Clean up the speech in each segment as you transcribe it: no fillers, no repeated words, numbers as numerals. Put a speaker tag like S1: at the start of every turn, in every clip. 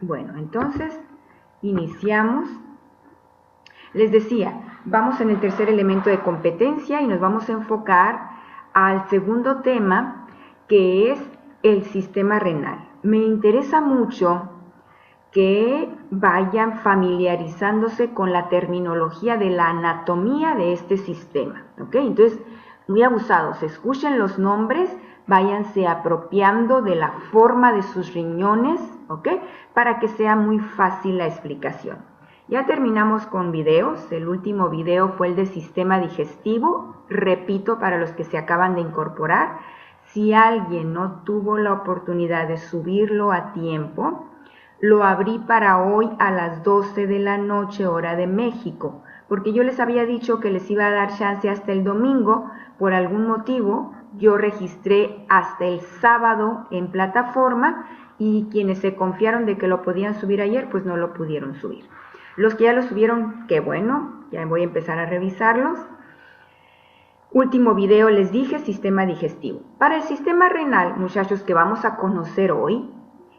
S1: Bueno, entonces iniciamos. Les decía, vamos en el tercer elemento de competencia y nos vamos a enfocar al segundo tema, que es el sistema renal. Me interesa mucho que vayan familiarizándose con la terminología de la anatomía de este sistema, ¿ok? Entonces, muy abusados, escuchen los nombres, váyanse apropiando de la forma de sus riñones, ¿ok? Para que sea muy fácil la explicación. Ya terminamos con videos. El último video fue el de sistema digestivo. Repito, para los que se acaban de incorporar, si alguien no tuvo la oportunidad de subirlo a tiempo, lo abrí para hoy a las 12 de la noche, hora de México, porque yo les había dicho que les iba a dar chance hasta el domingo. Por algún motivo, yo registré hasta el sábado en plataforma y quienes se confiaron de que lo podían subir ayer, pues no lo pudieron subir. Los que ya lo subieron, qué bueno, ya voy a empezar a revisarlos. Último video les dije, sistema digestivo. Para el sistema renal, muchachos, que vamos a conocer hoy,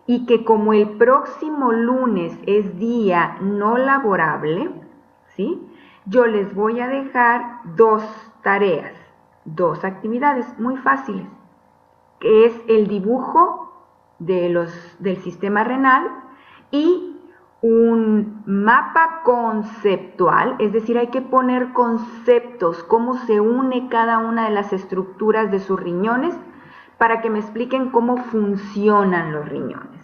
S1: y que como el próximo lunes es día no laborable, ¿sí? Yo les voy a dejar dos tareas, dos actividades muy fáciles, que es el dibujo del sistema renal y un mapa conceptual, es decir, hay que poner conceptos, cómo se une cada una de las estructuras de sus riñones para que me expliquen cómo funcionan los riñones.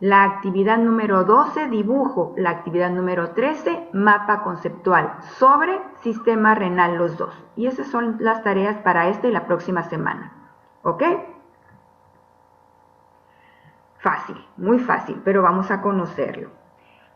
S1: La actividad número 12, dibujo. La actividad número 13, mapa conceptual sobre sistema renal, los dos. Y esas son las tareas para esta y la próxima semana. ¿Ok? Fácil, muy fácil, pero vamos a conocerlo.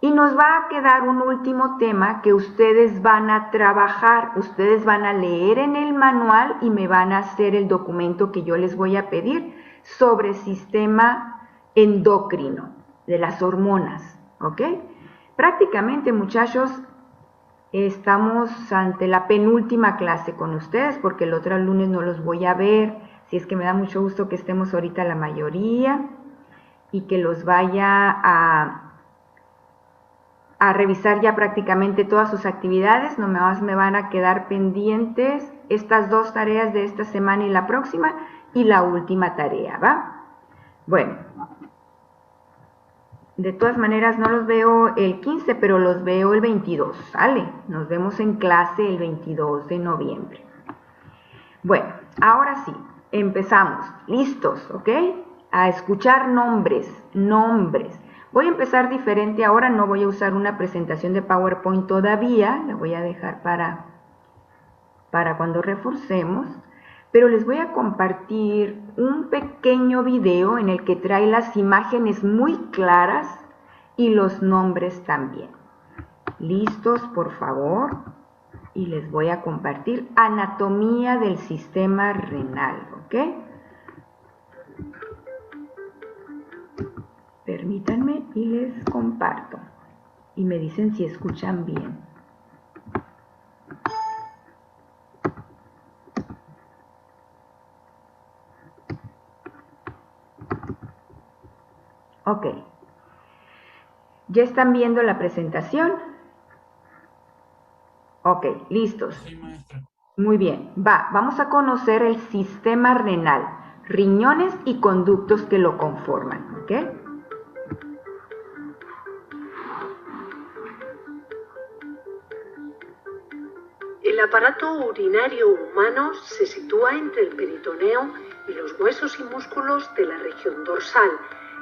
S1: Y nos va a quedar un último tema que ustedes van a trabajar. Ustedes van a leer en el manual y me van a hacer el documento que yo les voy a pedir sobre sistema endocrino, de las hormonas, ¿ok? Prácticamente, muchachos, estamos ante la penúltima clase con ustedes porque el otro lunes no los voy a ver. Si es que me da mucho gusto que estemos ahorita la mayoría y que los vaya a revisar ya prácticamente todas sus actividades. No más me van a quedar pendientes estas dos tareas de esta semana y la próxima y la última tarea, ¿va? Bueno, de todas maneras no los veo el 15, pero los veo el 22, ¿sale? Nos vemos en clase el 22 de noviembre. Bueno, ahora sí, empezamos. ¿Listos? ¿Ok? A escuchar nombres. Voy a empezar diferente ahora, no voy a usar una presentación de PowerPoint todavía, la voy a dejar para cuando reforcemos, pero les voy a compartir un pequeño video en el que trae las imágenes muy claras y los nombres también. ¿Listos, por favor? Y les voy a compartir anatomía del sistema renal, ¿ok? Permítanme y les comparto. Y me dicen si escuchan bien. Ok. ¿Ya están viendo la presentación? Ok, listos.
S2: Sí, maestra.
S1: Muy bien. Vamos a conocer el sistema renal, riñones y conductos que lo conforman, ¿ok?
S3: El aparato urinario humano se sitúa entre el peritoneo y los huesos y músculos de la región dorsal.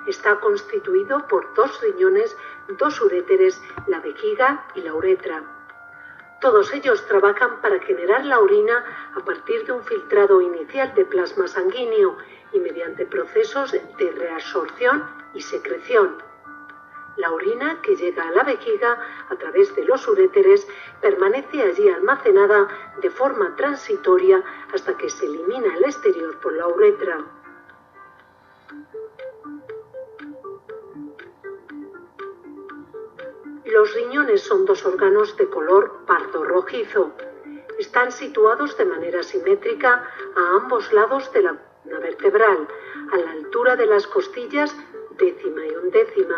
S3: Está constituido por dos riñones, dos uréteres, la vejiga y la uretra. Todos ellos trabajan para generar la orina a partir de un filtrado inicial de plasma sanguíneo y mediante procesos de reabsorción y secreción. La orina que llega a la vejiga a través de los uréteres permanece allí almacenada de forma transitoria hasta que se elimina al exterior por la uretra. Los riñones son dos órganos de color pardo rojizo. Están situados de manera simétrica a ambos lados de la columna vertebral, a la altura de las costillas décima y undécima.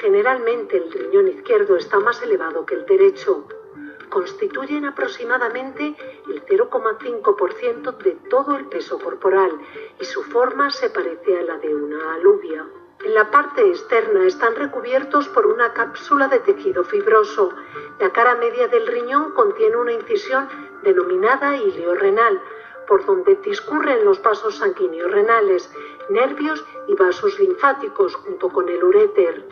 S3: Generalmente el riñón izquierdo está más elevado que el derecho. Constituyen aproximadamente el 0,5% de todo el peso corporal y su forma se parece a la de una alubia. En la parte externa están recubiertos por una cápsula de tejido fibroso. La cara media del riñón contiene una incisión denominada ileo renal, por donde discurren los vasos sanguíneos renales, nervios y vasos linfáticos junto con el uréter.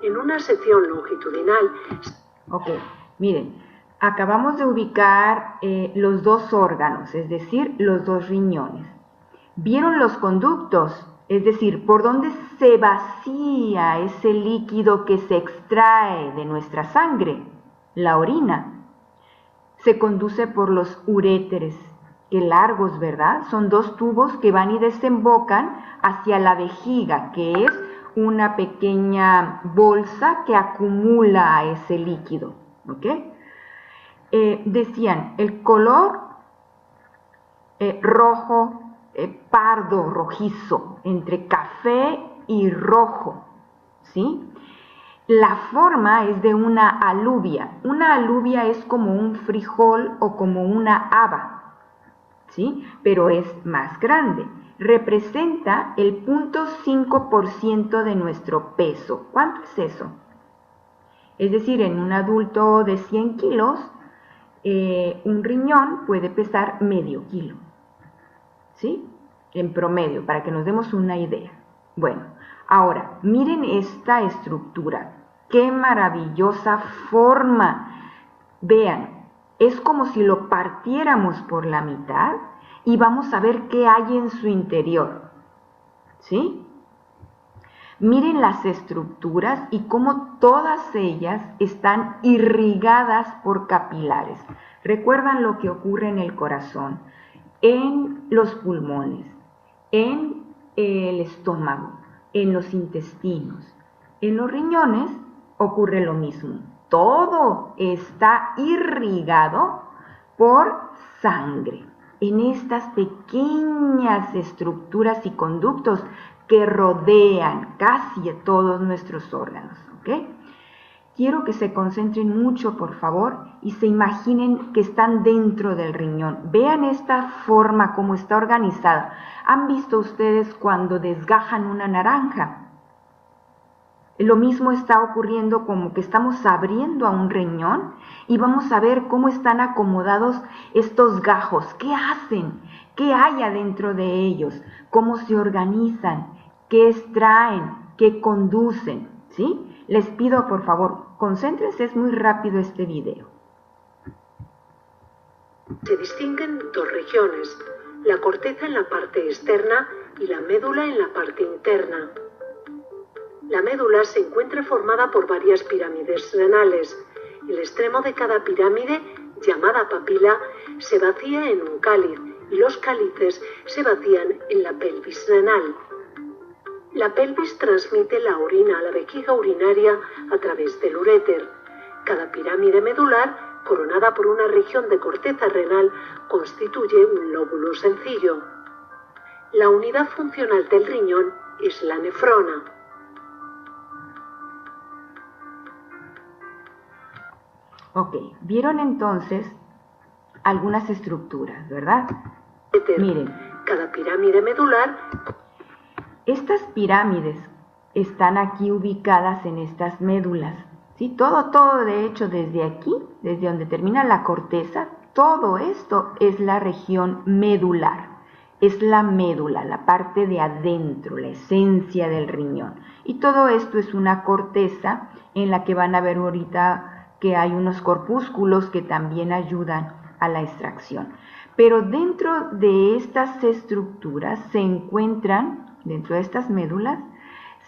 S3: En una sección longitudinal.
S1: Ok, miren, acabamos de ubicar los dos órganos, es decir, los dos riñones. ¿Vieron los conductos? Es decir, por dónde se vacía ese líquido que se extrae de nuestra sangre, la orina. Se conduce por los uréteres, que largos, ¿verdad? Son dos tubos que van y desembocan hacia la vejiga, que es una pequeña bolsa que acumula ese líquido, ¿ok? Decían, el color rojo, pardo, rojizo, entre café y rojo, ¿sí? La forma es de una alubia. Una alubia es como un frijol o como una haba, ¿sí? Pero es más grande. Representa el 0,5% de nuestro peso. ¿Cuánto es eso? Es decir, en un adulto de 100 kilos, un riñón puede pesar medio kilo, ¿sí? En promedio, para que nos demos una idea. Bueno, ahora, miren esta estructura. ¡Qué maravillosa forma! Vean, es como si lo partiéramos por la mitad y vamos a ver qué hay en su interior, ¿sí? Miren las estructuras y cómo todas ellas están irrigadas por capilares. ¿Recuerdan lo que ocurre en el corazón, en los pulmones, en el estómago, en los intestinos? En los riñones ocurre lo mismo. Todo está irrigado por sangre, en estas pequeñas estructuras y conductos que rodean casi a todos nuestros órganos, ¿ok? Quiero que se concentren mucho, por favor, y se imaginen que están dentro del riñón. Vean esta forma, cómo está organizada. ¿Han visto ustedes cuando desgajan una naranja? Lo mismo está ocurriendo, como que estamos abriendo a un riñón y vamos a ver cómo están acomodados estos gajos. ¿Qué hacen? ¿Qué hay adentro de ellos? ¿Cómo se organizan? ¿Qué extraen? ¿Qué conducen? ¿Sí? Les pido, por favor, concéntrense, es muy rápido este video.
S3: Se distinguen dos regiones, la corteza en la parte externa y la médula en la parte interna. La médula se encuentra formada por varias pirámides renales. El extremo de cada pirámide, llamada papila, se vacía en un cáliz y los cálices se vacían en la pelvis renal. La pelvis transmite la orina a la vejiga urinaria a través del uréter. Cada pirámide medular, coronada por una región de corteza renal, constituye un lóbulo sencillo. La unidad funcional del riñón es la nefrona.
S1: Ok, vieron entonces algunas estructuras, ¿verdad? Miren,
S3: cada pirámide medular.
S1: Estas pirámides están aquí ubicadas en estas médulas, ¿sí? Todo de hecho desde aquí, desde donde termina la corteza, todo esto es la región medular. Es la médula, la parte de adentro, la esencia del riñón. Y todo esto es una corteza en la que van a ver ahorita que hay unos corpúsculos que también ayudan a la extracción. Pero dentro de estas estructuras se encuentran, dentro de estas médulas,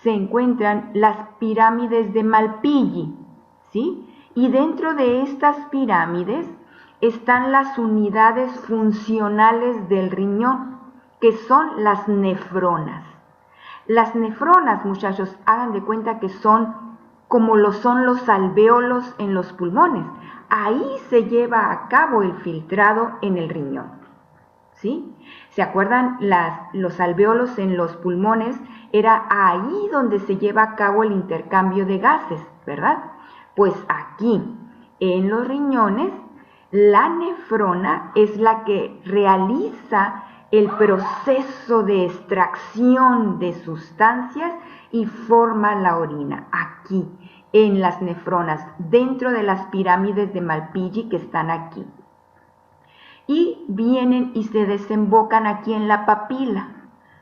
S1: se encuentran las pirámides de Malpighi, ¿sí? Y dentro de estas pirámides están las unidades funcionales del riñón, que son las nefronas. Las nefronas, muchachos, hagan de cuenta que son como lo son los alvéolos en los pulmones. Ahí se lleva a cabo el filtrado en el riñón, ¿sí? ¿Se acuerdan los alvéolos en los pulmones? era ahí donde se lleva a cabo el intercambio de gases, ¿verdad? Pues aquí, en los riñones, la nefrona es la que realiza el proceso de extracción de sustancias y forma la orina, aquí, en las nefronas, dentro de las pirámides de Malpighi que están aquí. Y vienen y se desembocan aquí en la papila.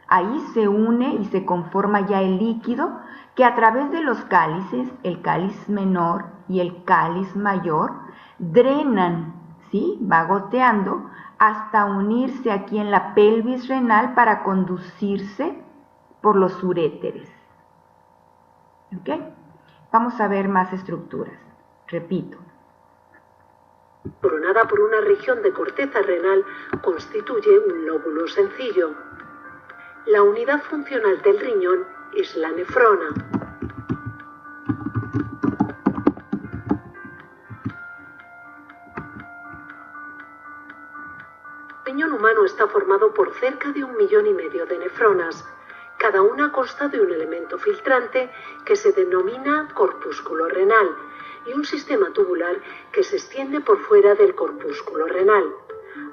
S1: Ahí se une y se conforma ya el líquido que a través de los cálices, el cáliz menor y el cáliz mayor, drenan, ¿sí? Va goteando hasta unirse aquí en la pelvis renal para conducirse por los uréteres. ¿Ok? Vamos a ver más estructuras. Repito.
S3: Coronada por una región de corteza renal, constituye un lóbulo sencillo. La unidad funcional del riñón es la nefrona. El riñón humano está formado por cerca de 1,5 millones de nefronas. Cada una consta de un elemento filtrante que se denomina corpúsculo renal y un sistema tubular que se extiende por fuera del corpúsculo renal.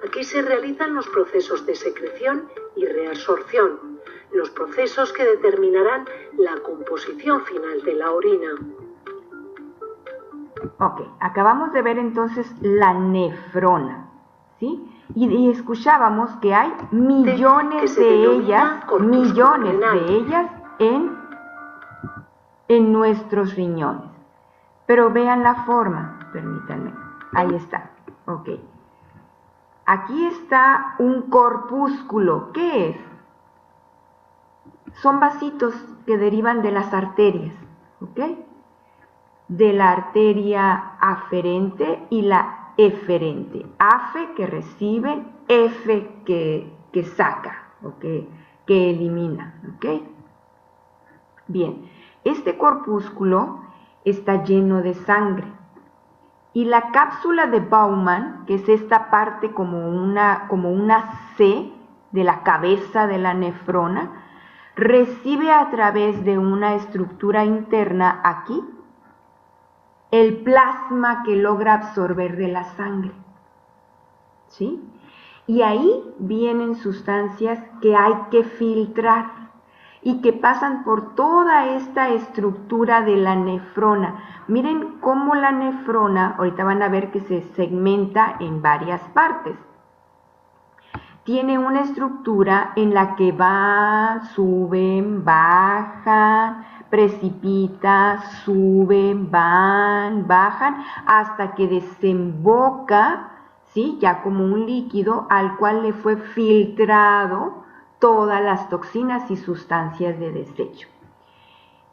S3: Aquí se realizan los procesos de secreción y reabsorción, los procesos que determinarán la composición final de la orina.
S1: Ok, acabamos de ver entonces la nefrona, ¿sí? Y escuchábamos que hay millones de ellas en nuestros riñones. Pero vean la forma, permítanme, ahí está, ok. Aquí está un corpúsculo, ¿qué es? Son vasitos que derivan de las arterias, ¿ok? De la arteria aferente y la eferente. Afe que recibe, efe que saca, ¿ok? Que elimina, ¿ok? Bien, este corpúsculo está lleno de sangre. Y la cápsula de Bowman, que es esta parte como una C de la cabeza de la nefrona, recibe a través de una estructura interna aquí el plasma que logra absorber de la sangre, ¿sí? Y ahí vienen sustancias que hay que filtrar y que pasan por toda esta estructura de la nefrona. Miren cómo la nefrona, ahorita van a ver que se segmenta en varias partes. Tiene una estructura en la que suben, bajan, precipita, suben, van, bajan, hasta que desemboca, ¿sí? Ya como un líquido al cual le fue filtrado todas las toxinas y sustancias de desecho.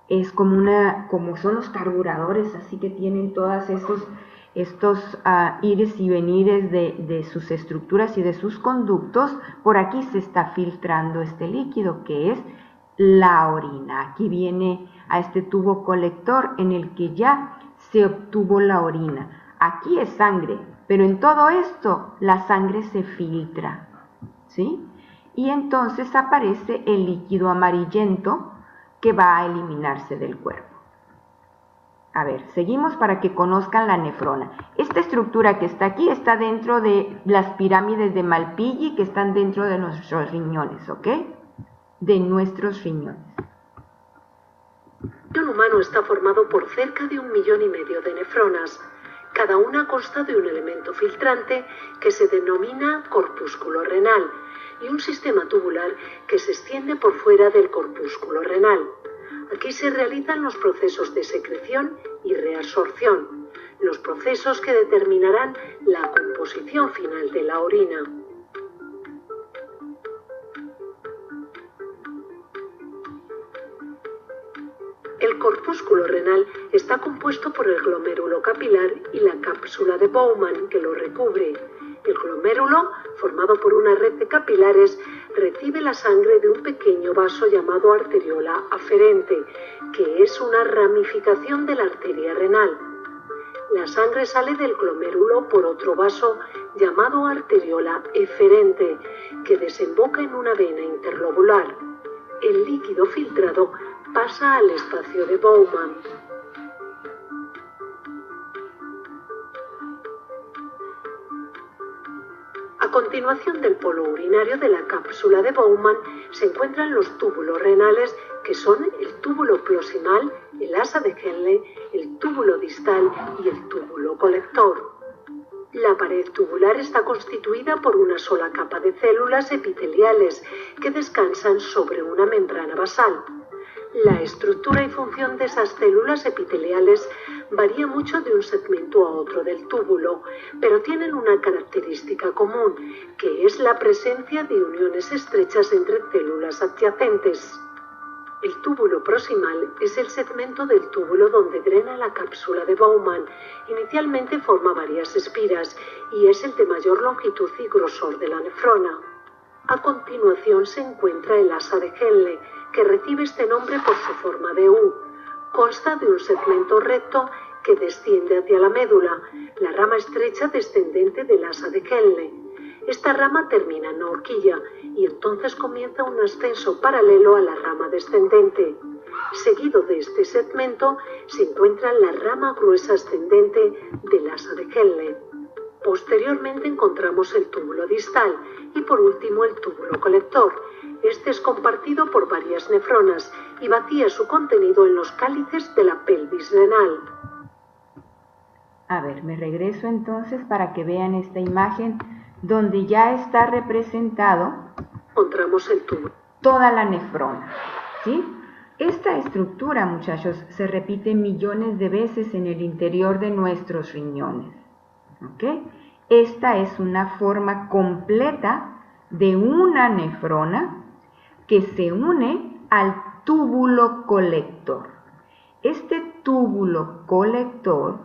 S1: Es como son los carburadores, así que tienen todas estos ires y venires de sus estructuras y de sus conductos. Por aquí se está filtrando este líquido que es la orina. Aquí viene a este tubo colector en el que ya se obtuvo la orina. Aquí es sangre, pero en todo esto la sangre se filtra, ¿sí? Y entonces aparece el líquido amarillento que va a eliminarse del cuerpo. A ver, seguimos para que conozcan la nefrona. Esta estructura que está aquí está dentro de las pirámides de Malpighi que están dentro de nuestros riñones, ¿ok? De nuestros riñones.
S3: El riñón humano está formado por cerca de 1,5 millones de nefronas. Cada una consta de un elemento filtrante que se denomina corpúsculo renal y un sistema tubular que se extiende por fuera del corpúsculo renal. Aquí se realizan los procesos de secreción y reabsorción, los procesos que determinarán la composición final de la orina. El corpúsculo renal está compuesto por el glomérulo capilar y la cápsula de Bowman que lo recubre. El glomérulo, formado por una red de capilares, recibe la sangre de un pequeño vaso llamado arteriola aferente, que es una ramificación de la arteria renal. La sangre sale del glomérulo por otro vaso llamado arteriola eferente, que desemboca en una vena interlobular. el líquido filtrado pasa al espacio de Bowman. A continuación del polo urinario de la cápsula de Bowman se encuentran los túbulos renales, que son el túbulo proximal, el asa de Henle, el túbulo distal y el túbulo colector. La pared tubular está constituida por una sola capa de células epiteliales que descansan sobre una membrana basal. La estructura y función de esas células epiteliales varía mucho de un segmento a otro del túbulo, pero tienen una característica común, que es la presencia de uniones estrechas entre células adyacentes. El túbulo proximal es el segmento del túbulo donde drena la cápsula de Bowman. Inicialmente forma varias espiras y es el de mayor longitud y grosor de la nefrona. A continuación se encuentra el asa de Henle, que recibe este nombre por su forma de U. Consta de un segmento recto que desciende hacia la médula, la rama estrecha descendente del asa de Henle. Esta rama termina en la horquilla y entonces comienza un ascenso paralelo a la rama descendente. Seguido de este segmento se encuentra la rama gruesa ascendente del asa de Henle. Posteriormente encontramos el túbulo distal y por último el túbulo colector. Este es compartido por varias nefronas y vacía su contenido en los cálices de la pelvis renal.
S1: A ver, me regreso entonces para que vean esta imagen donde ya está representado
S3: Encontramos el túbulo.
S1: Toda la nefrona, ¿sí? Esta estructura, muchachos, se repite millones de veces en el interior de nuestros riñones, ¿ok? Esta es una forma completa de una nefrona que se une al túbulo colector. Este túbulo colector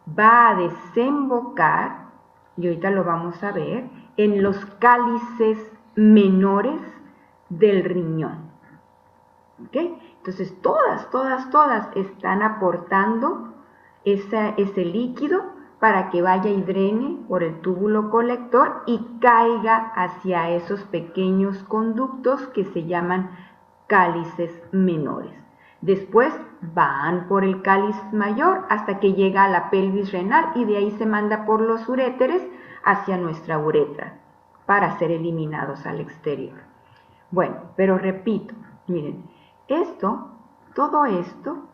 S1: va a desembocar, y ahorita lo vamos a ver, en los cálices menores del riñón. ¿Ok? Entonces todas están aportando ese líquido para que vaya y drene por el túbulo colector y caiga hacia esos pequeños conductos que se llaman cálices menores. Después van por el cáliz mayor hasta que llega a la pelvis renal y de ahí se manda por los uréteres hacia nuestra uretra para ser eliminados al exterior. Bueno, pero repito, miren, todo esto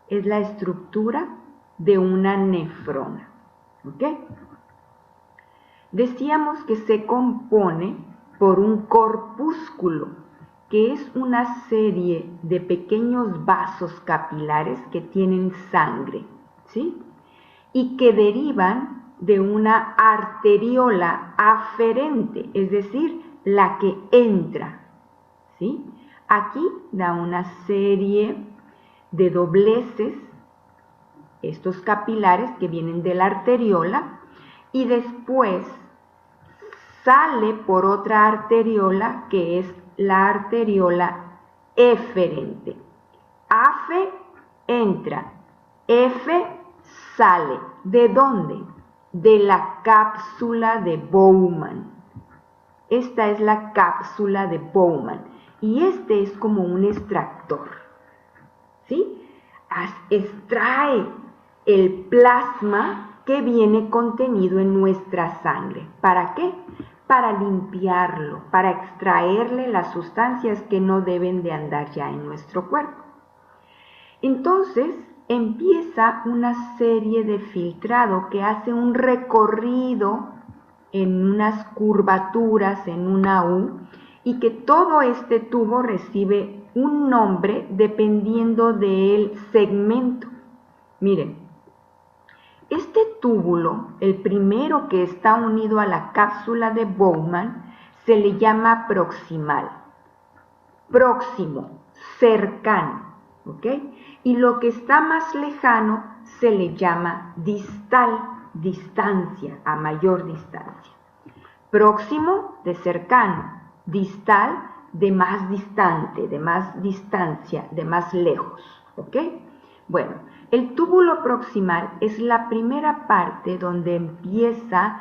S1: es la estructura de una nefrona, ¿ok? Decíamos que se compone por un corpúsculo, que es una serie de pequeños vasos capilares que tienen sangre, ¿sí? Y que derivan de una arteriola aferente, es decir, la que entra, ¿sí? Aquí da una serie de dobleces, estos capilares que vienen de la arteriola, y después sale por otra arteriola que es la arteriola eferente. Afe entra, efe sale. ¿De dónde? De la cápsula de Bowman. Esta es la cápsula de Bowman y este es como un extractor, ¿sí? Extrae el plasma que viene contenido en nuestra sangre. ¿Para qué? Para limpiarlo, para extraerle las sustancias que no deben de andar ya en nuestro cuerpo. Entonces empieza una serie de filtrado que hace un recorrido en unas curvaturas, en una U, y que todo este tubo recibe un nombre dependiendo del segmento. Miren, este túbulo, el primero que está unido a la cápsula de Bowman, se le llama proximal, próximo, cercano, ¿ok? Y lo que está más lejano se le llama distal, distancia, a mayor distancia. Próximo, de cercano, distal, de más distante, de más distancia, de más lejos, ¿ok? Bueno, el túbulo proximal es la primera parte donde empieza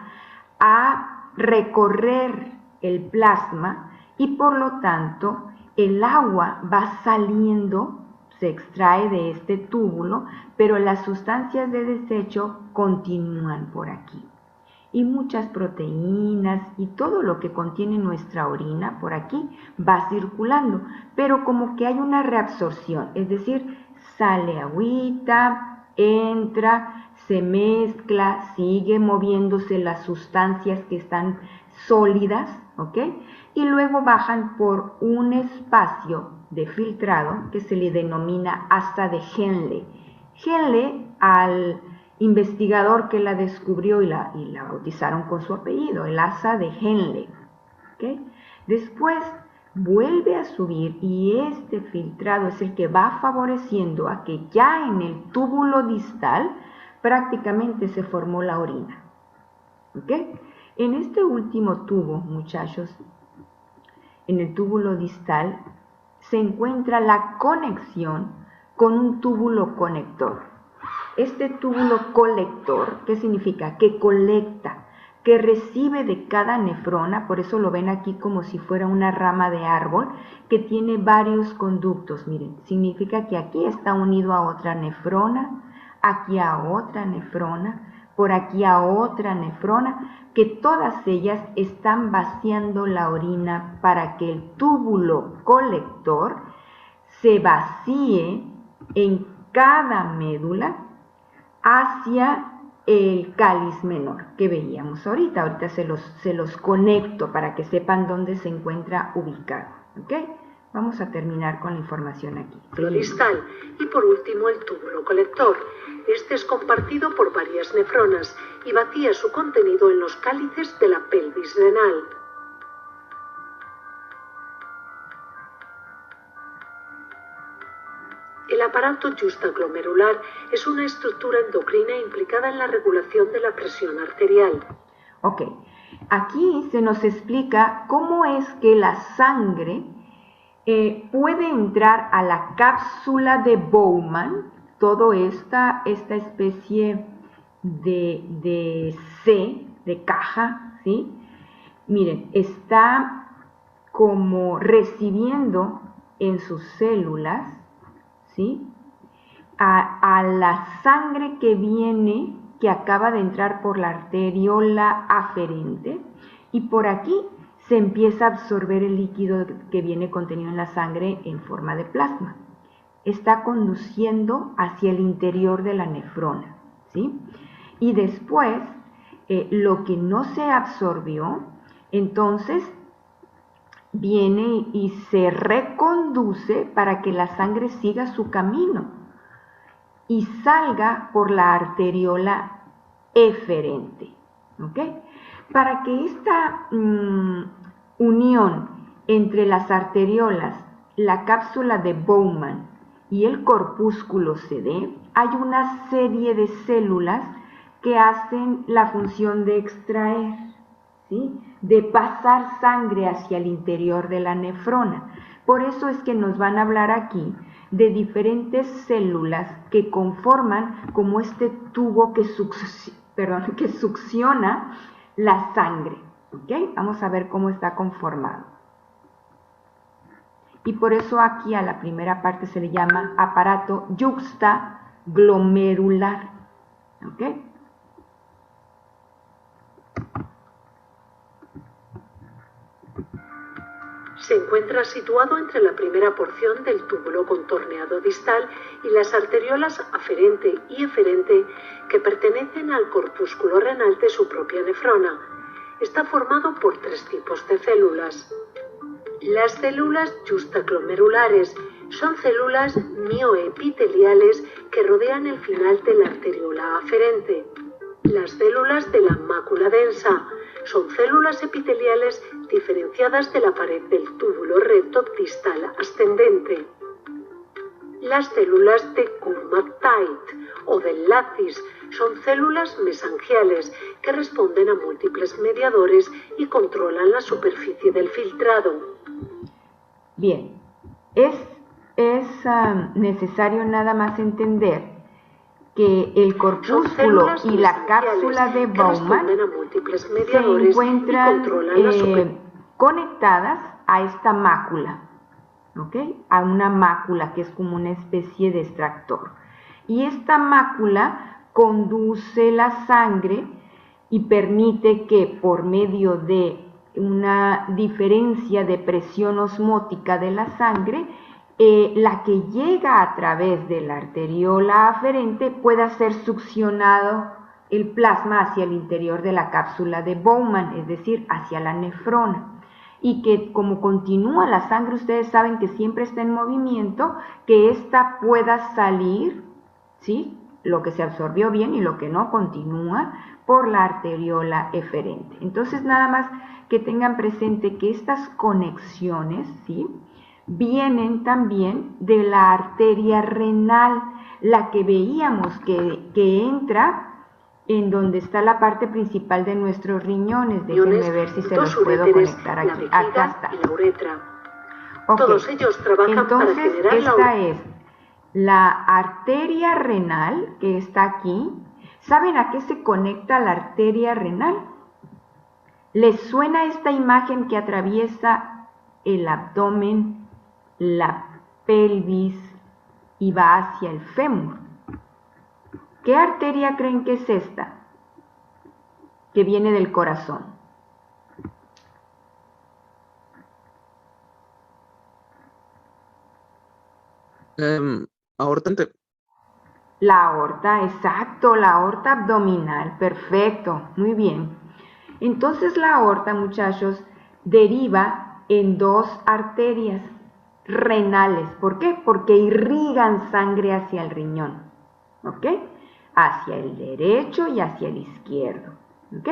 S1: a recorrer el plasma y por lo tanto el agua va saliendo, se extrae de este túbulo, pero las sustancias de desecho continúan por aquí. Y muchas proteínas y todo lo que contiene nuestra orina por aquí va circulando, pero como que hay una reabsorción, es decir, sale agüita, entra, se mezcla, sigue moviéndose las sustancias que están sólidas, ¿ok? Y luego bajan por un espacio de filtrado que se le denomina asa de Henle. Henle, al investigador que la descubrió y la bautizaron con su apellido, el asa de Henle. ¿Okay? Después vuelve a subir y este filtrado es el que va favoreciendo a que ya en el túbulo distal prácticamente se formó la orina. ¿Okay? En este último tubo, muchachos, en el túbulo distal se encuentra la conexión con un túbulo conector. Este túbulo colector, ¿qué significa? Que colecta, que recibe de cada nefrona, por eso lo ven aquí como si fuera una rama de árbol, que tiene varios conductos. Miren, significa que aquí está unido a otra nefrona, aquí a otra nefrona, por aquí a otra nefrona, que todas ellas están vaciando la orina para que el túbulo colector se vacíe en cada médula hacia el cáliz menor que veíamos ahorita. Ahorita se los conecto para que sepan dónde se encuentra ubicado. ¿Ok? Vamos a terminar con la información aquí.
S3: Distal y por último el túbulo colector. Este es compartido por varias nefronas y vacía su contenido en los cálices de la pelvis renal. El aparato justaglomerular es una estructura endocrina implicada en la regulación de la presión arterial.
S1: Ok, aquí se nos explica cómo es que la sangre puede entrar a la cápsula de Bowman, toda esta especie de C, de caja, ¿sí? Miren, está como recibiendo en sus células, ¿sí? A la sangre que viene, que acaba de entrar por la arteriola aferente, y por aquí se empieza a absorber el líquido que viene contenido en la sangre en forma de plasma. Está conduciendo hacia el interior de la nefrona, ¿sí? Y después, lo que no se absorbió, entonces viene y se reconduce para que la sangre siga su camino y salga por la arteriola eferente, ¿ok? Para que esta unión entre las arteriolas, la cápsula de Bowman y el corpúsculo se dé, hay una serie de células que hacen la función de extraer, ¿sí? De pasar sangre hacia el interior de la nefrona. Por eso es que nos van a hablar aquí de diferentes células que conforman como este tubo que succiona la sangre. ¿Okay? Vamos a ver cómo está conformado. Y por eso aquí a la primera parte se le llama aparato juxtaglomerular. ¿Okay?
S3: Se encuentra situado entre la primera porción del túbulo contorneado distal y las arteriolas aferente y eferente que pertenecen al corpúsculo renal de su propia nefrona. Está formado por tres tipos de células. Las células justaglomerulares son células mioepiteliales que rodean el final de la arteriola aferente. Las células de la mácula densa son células epiteliales diferenciadas de la pared del túbulo recto distal ascendente. Las células de Kurmatite o del lacis son células mesangiales que responden a múltiples mediadores y controlan la superficie del filtrado.
S1: Bien, es necesario nada más entender que el corpúsculo y la cápsula de Bowman se encuentran conectadas a esta mácula, ¿ok? A una mácula que es como una especie de extractor. Y esta mácula conduce la sangre y permite que por medio de una diferencia de presión osmótica de la sangre, la que llega a través de la arteriola aferente pueda ser succionado el plasma hacia el interior de la cápsula de Bowman, es decir, hacia la nefrona. Y que como continúa la sangre, ustedes saben que siempre está en movimiento, que ésta pueda salir, ¿sí? Lo que se absorbió bien y lo que no continúa por la arteriola eferente. Entonces, nada más que tengan presente que estas conexiones, ¿sí?, vienen también de la arteria renal, la que veíamos que entra en donde está la parte principal de nuestros riñones. Déjenme ver si se los puedo conectar aquí. Acá está.
S3: Y la uretra.
S1: Okay.
S3: Todos ellos trabajan
S1: entonces,
S3: para generar
S1: esta es la arteria renal que está aquí. ¿Saben a qué se conecta la arteria renal? ¿Les suena esta imagen que atraviesa el abdomen, la pelvis y va hacia el fémur? ¿Qué arteria creen que es esta? Que viene del corazón.
S2: Aorta.
S1: La aorta, exacto, la aorta abdominal, perfecto, muy bien. Entonces la aorta, muchachos, deriva en dos arterias renales. ¿Por qué? Porque irrigan sangre hacia el riñón, ¿ok? Hacia el derecho y hacia el izquierdo, ¿ok?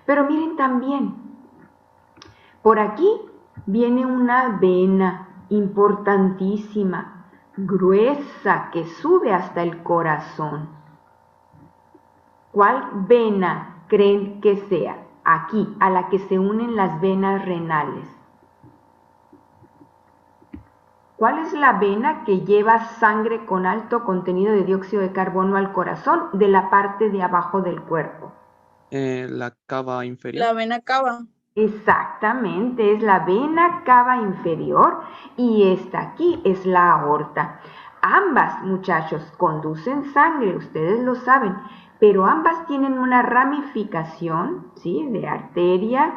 S1: Pero miren también, por aquí viene una vena importantísima, gruesa, que sube hasta el corazón. ¿Cuál vena creen que sea? Aquí, a la que se unen las venas renales. ¿Cuál es la vena que lleva sangre con alto contenido de dióxido de carbono al corazón de la parte de abajo del cuerpo?
S2: La cava inferior.
S4: La vena cava.
S1: Exactamente, es la vena cava inferior y esta aquí es la aorta. Ambas, muchachos, conducen sangre, ustedes lo saben, pero ambas tienen una ramificación, ¿sí?, de arteria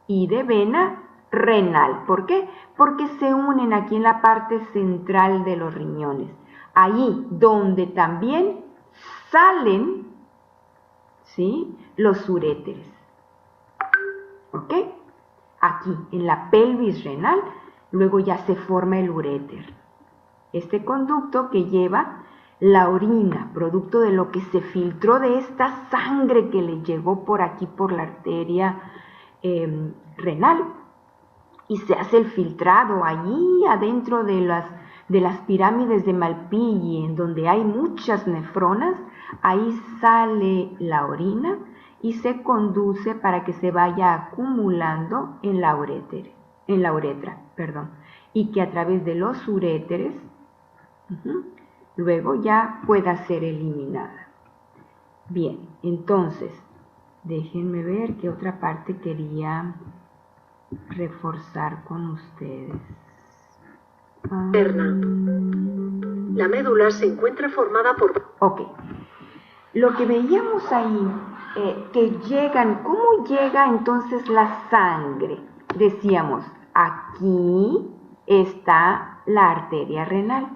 S1: y de vena renal. ¿Por qué? Porque se unen aquí en la parte central de los riñones, ahí donde también salen, ¿sí?, los uréteres. ¿Ok? Aquí, en la pelvis renal, luego ya se forma el uréter. Este conducto que lleva la orina, producto de lo que se filtró de esta sangre que le llegó por aquí, por la arteria renal, y se hace el filtrado allí adentro de las pirámides de Malpighi, en donde hay muchas nefronas. Ahí sale la orina y se conduce para que se vaya acumulando en la uretra, y que a través de los uréteres luego ya pueda ser eliminada. Bien, entonces, déjenme ver qué otra parte quería reforzar con ustedes.
S3: La médula se encuentra formada por...
S1: Ok, lo que veíamos ahí, que llegan, ¿cómo llega entonces la sangre? Decíamos, aquí está la arteria renal,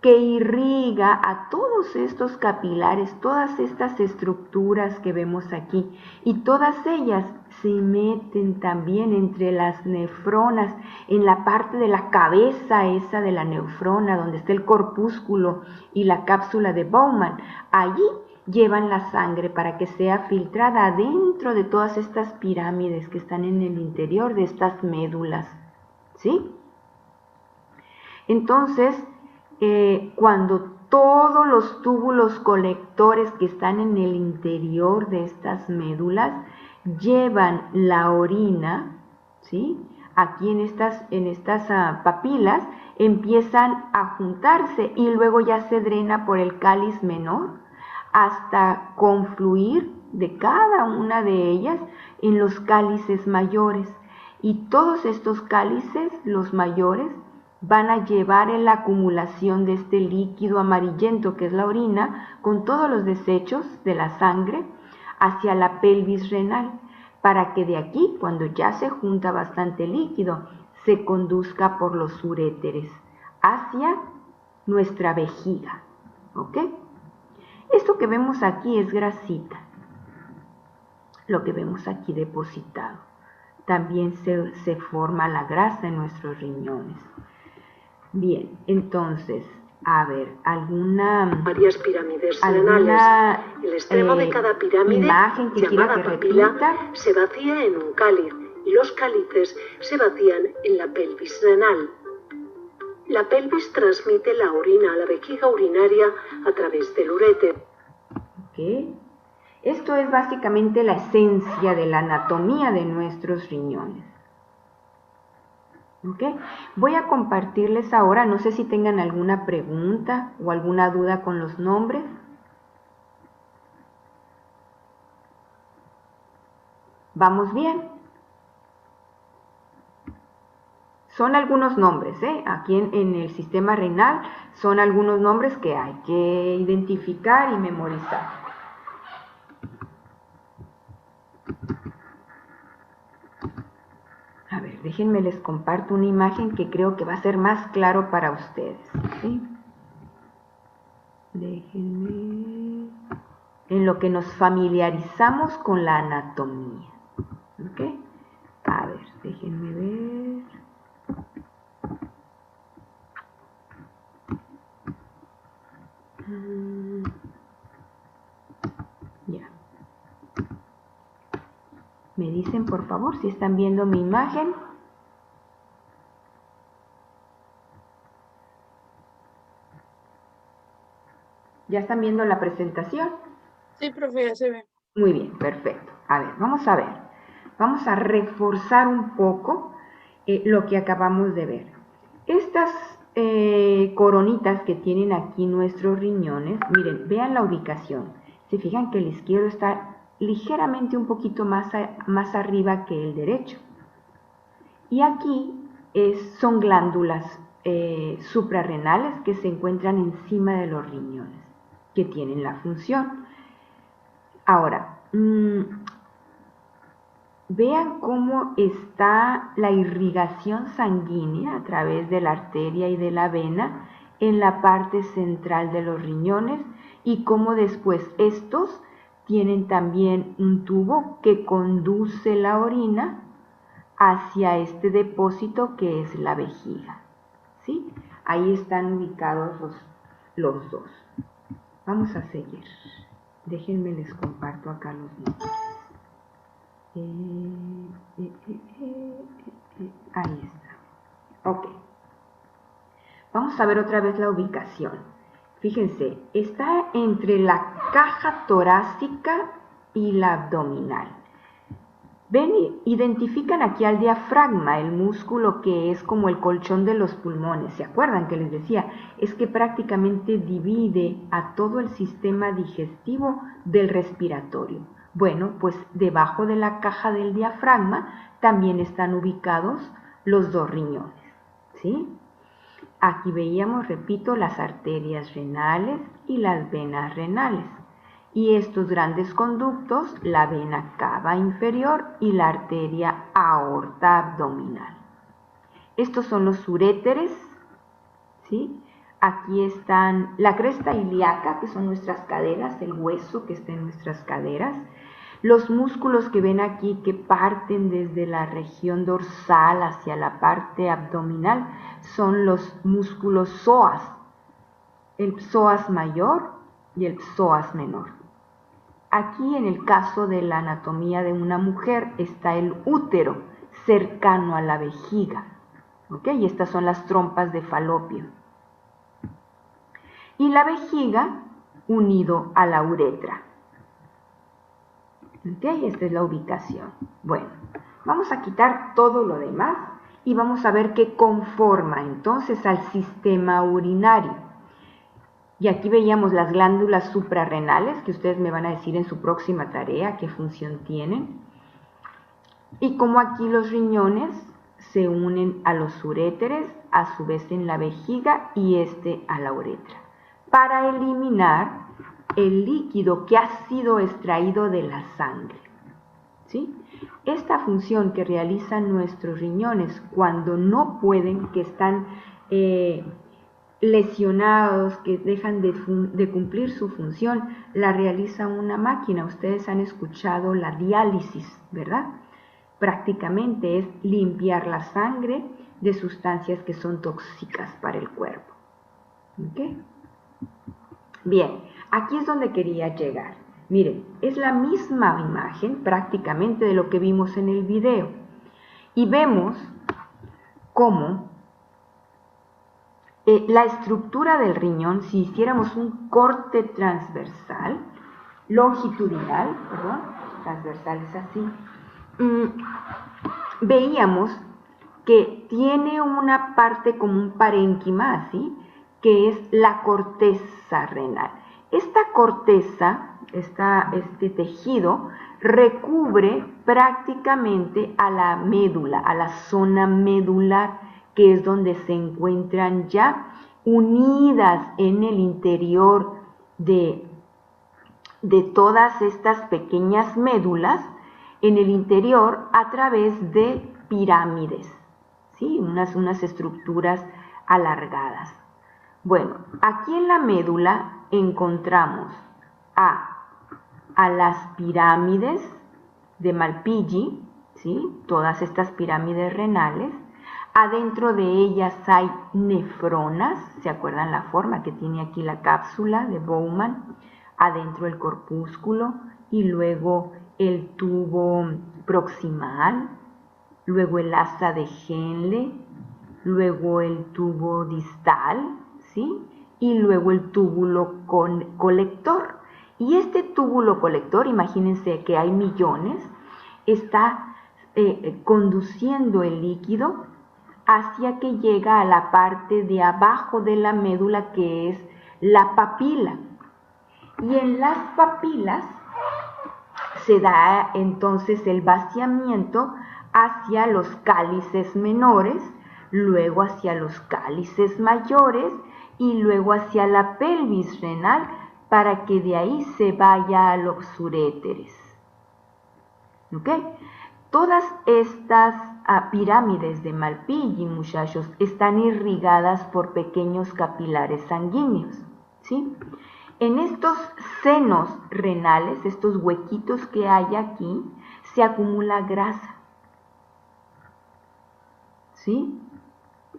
S1: que irriga a todos estos capilares, todas estas estructuras que vemos aquí, y todas ellas se meten también entre las nefronas, en la parte de la cabeza esa de la nefrona, donde está el corpúsculo y la cápsula de Bowman. Allí llevan la sangre para que sea filtrada dentro de todas estas pirámides que están en el interior de estas médulas, ¿sí? Entonces, cuando todos los túbulos colectores que están en el interior de estas médulas llevan la orina, ¿sí?, aquí en estas papilas, empiezan a juntarse y luego ya se drena por el cáliz menor hasta confluir de cada una de ellas en los cálices mayores. Y todos estos cálices, los mayores, van a llevar en la acumulación de este líquido amarillento que es la orina con todos los desechos de la sangre hacia la pelvis renal, para que de aquí, cuando ya se junta bastante líquido, se conduzca por los uréteres hacia nuestra vejiga. ¿Ok? Esto que vemos aquí es grasita, lo que vemos aquí depositado. También se forma la grasa en nuestros riñones. Bien, entonces, a ver,
S3: varias pirámides renales. El extremo de cada pirámide,
S1: imagen que
S3: llamada papila, se vacía en un cáliz y los cálices se vacían en la pelvis renal. La pelvis transmite la orina a la vejiga urinaria a través del uréter.
S1: ¿Okay? Esto es básicamente la esencia de la anatomía de nuestros riñones. ¿Okay? Voy a compartirles ahora, no sé si tengan alguna pregunta o alguna duda con los nombres. ¿Vamos bien? Son algunos nombres, aquí en el sistema renal son algunos nombres que hay que identificar y memorizar. A ver, déjenme les comparto una imagen que creo que va a ser más claro para ustedes, ¿sí? Déjenme, en lo que nos familiarizamos con la anatomía, ¿ok? A ver, déjenme ver. Ya. Me dicen por favor si están viendo mi imagen. ¿Ya están viendo la presentación?
S4: Sí, profe, ya se ve.
S1: Muy bien, perfecto. A ver, vamos a ver. Vamos a reforzar un poco lo que acabamos de ver. Estas coronitas que tienen aquí nuestros riñones, miren, vean la ubicación. Se fijan que el izquierdo está ligeramente un poquito más arriba que el derecho. Y aquí son glándulas suprarrenales que se encuentran encima de los riñones, que tienen la función. Ahora, vean cómo está la irrigación sanguínea a través de la arteria y de la vena en la parte central de los riñones y cómo después estos tienen también un tubo que conduce la orina hacia este depósito que es la vejiga, ¿sí? Ahí están ubicados los dos. Vamos a seguir. Déjenme les comparto acá los nombres. Ahí está. Ok. Vamos a ver otra vez la ubicación. Fíjense, está entre la caja torácica y la abdominal. Ven, identifican aquí al diafragma, el músculo que es como el colchón de los pulmones. ¿Se acuerdan que les decía? Es que prácticamente divide a todo el sistema digestivo del respiratorio. Bueno, pues debajo de la caja del diafragma también están ubicados los dos riñones, ¿sí? Aquí veíamos, repito, las arterias renales y las venas renales. Y estos grandes conductos, la vena cava inferior y la arteria aorta abdominal. Estos son los uréteres, ¿sí? Aquí están la cresta ilíaca, que son nuestras caderas, el hueso que está en nuestras caderas. Los músculos que ven aquí que parten desde la región dorsal hacia la parte abdominal son los músculos psoas, el psoas mayor y el psoas menor. Aquí en el caso de la anatomía de una mujer está el útero cercano a la vejiga, ¿ok? Y estas son las trompas de Falopio. Y la vejiga unido a la uretra. ¿Ok? Esta es la ubicación. Bueno, vamos a quitar todo lo demás y vamos a ver qué conforma entonces al sistema urinario. Y aquí veíamos las glándulas suprarrenales, que ustedes me van a decir en su próxima tarea qué función tienen. Y como aquí los riñones se unen a los uréteres a su vez en la vejiga y este a la uretra, para eliminar el líquido que ha sido extraído de la sangre. ¿Sí? Esta función que realizan nuestros riñones cuando no pueden, que están lesionados, que dejan de cumplir su función, la realiza una máquina. Ustedes han escuchado la diálisis, ¿verdad? Prácticamente es limpiar la sangre de sustancias que son tóxicas para el cuerpo. ¿Ok? Bien, aquí es donde quería llegar. Miren, es la misma imagen prácticamente de lo que vimos en el video. Y vemos cómo la estructura del riñón, si hiciéramos un corte transversal, longitudinal, perdón, transversal es así, veíamos que tiene una parte como un parénquima, así, que es la corteza renal. Esta corteza, este tejido, recubre prácticamente a la médula, a la zona medular, que es donde se encuentran ya unidas en el interior de todas estas pequeñas médulas, en el interior a través de pirámides, ¿sí? Unas estructuras alargadas. Bueno, aquí en la médula encontramos a las pirámides de Malpighi, ¿sí? Todas estas pirámides renales. Adentro de ellas hay nefronas, ¿se acuerdan la forma que tiene aquí la cápsula de Bowman? Adentro el corpúsculo y luego el tubo proximal, luego el asa de Henle, luego el tubo distal, ¿sí? Y luego el túbulo colector. Y este túbulo colector, imagínense que hay millones, está conduciendo el líquido hacia que llega a la parte de abajo de la médula, que es la papila. Y en las papilas se da entonces el vaciamiento hacia los cálices menores, luego hacia los cálices mayores y luego hacia la pelvis renal, para que de ahí se vaya a los uréteres. ¿Ok? Todas estas pirámides de Malpighi, muchachos, están irrigadas por pequeños capilares sanguíneos, ¿sí? En estos senos renales, estos huequitos que hay aquí, se acumula grasa, ¿sí?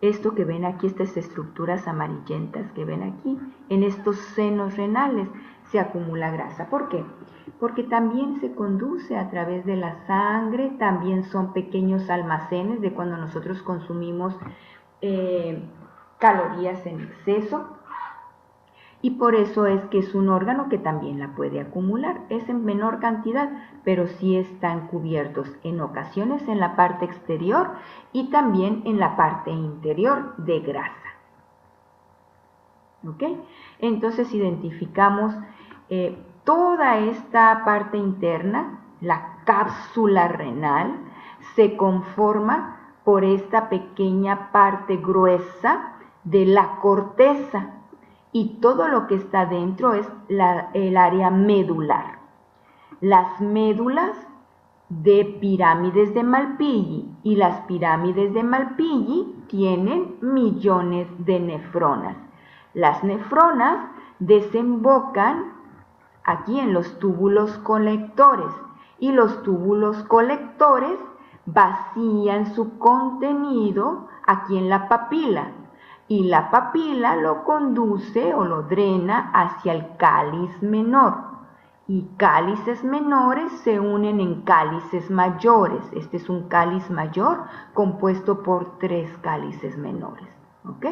S1: Esto que ven aquí, estas estructuras amarillentas que ven aquí, en estos senos renales se acumula grasa. ¿Por qué? Porque también se conduce a través de la sangre, también son pequeños almacenes de cuando nosotros consumimos calorías en exceso, y por eso es que es un órgano que también la puede acumular. Es en menor cantidad, pero sí están cubiertos en ocasiones en la parte exterior y también en la parte interior de grasa. ¿Ok? Entonces identificamos toda esta parte interna, la cápsula renal, se conforma por esta pequeña parte gruesa de la corteza, y todo lo que está dentro es el área medular. Las médulas de pirámides de Malpighi y las pirámides de Malpighi tienen millones de nefronas. Las nefronas desembocan aquí en los túbulos colectores y los túbulos colectores vacían su contenido aquí en la papila. Y la papila lo conduce o lo drena hacia el cáliz menor. Y cálices menores se unen en cálices mayores. Este es un cáliz mayor compuesto por 3 cálices menores. ¿Ok?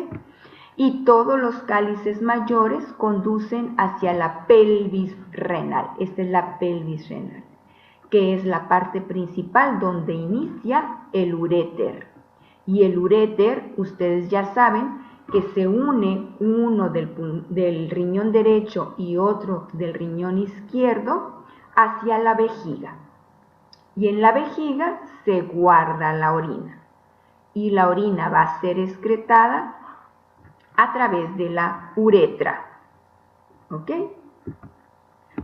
S1: Y todos los cálices mayores conducen hacia la pelvis renal. Esta es la pelvis renal, que es la parte principal donde inicia el uréter. Y el uréter, ustedes ya saben, que se une uno del riñón derecho y otro del riñón izquierdo hacia la vejiga. Y en la vejiga se guarda la orina. y la orina va a ser excretada a través de la uretra. ¿Ok?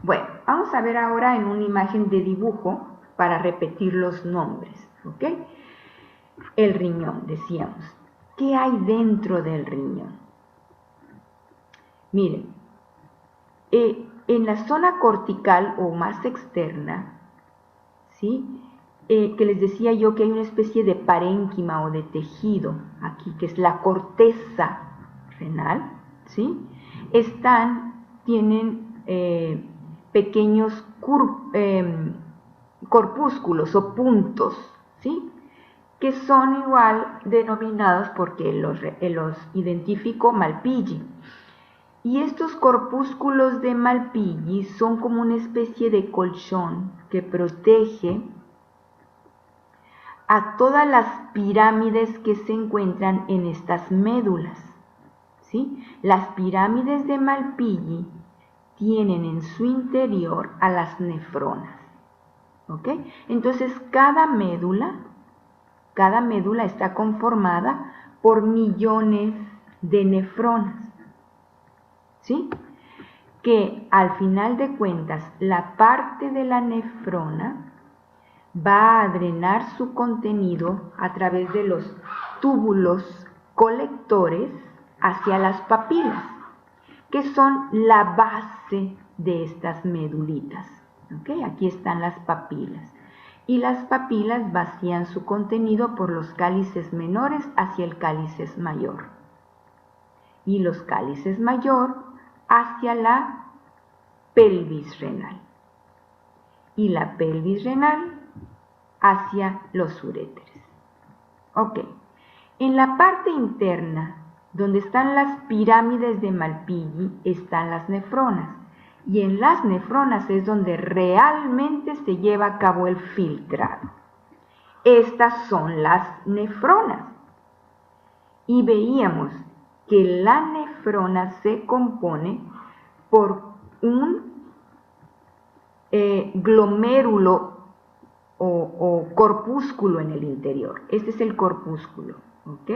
S1: Bueno, vamos a ver ahora en una imagen de dibujo para repetir los nombres. ¿Ok? El riñón, decíamos. ¿Qué hay dentro del riñón? Miren, en la zona cortical o más externa, ¿sí? Que les decía yo que hay una especie de parénquima o de tejido aquí, que es la corteza renal, ¿sí? Tienen pequeños corpúsculos o puntos, ¿sí? Que son igual denominados porque los identifico Malpighi. Y estos corpúsculos de Malpighi son como una especie de colchón que protege a todas las pirámides que se encuentran en estas médulas, ¿sí? Las pirámides de Malpighi tienen en su interior a las nefronas, ¿ok? Entonces cada médula está conformada por millones de nefronas, ¿sí? Que al final de cuentas la parte de la nefrona va a drenar su contenido a través de los túbulos colectores hacia las papilas, que son la base de estas medulitas. ¿Okay? Aquí están las papilas. Y las papilas vacían su contenido por los cálices menores hacia el cálices mayor. Y los cálices mayor hacia la pelvis renal. Y la pelvis renal hacia los uréteres. Ok. En la parte interna, donde están las pirámides de Malpighi, están las nefronas. Y en las nefronas es donde realmente se lleva a cabo el filtrado. Estas son las nefronas. Y veíamos que la nefrona se compone por un glomérulo o corpúsculo en el interior. Este es el corpúsculo, ¿ok?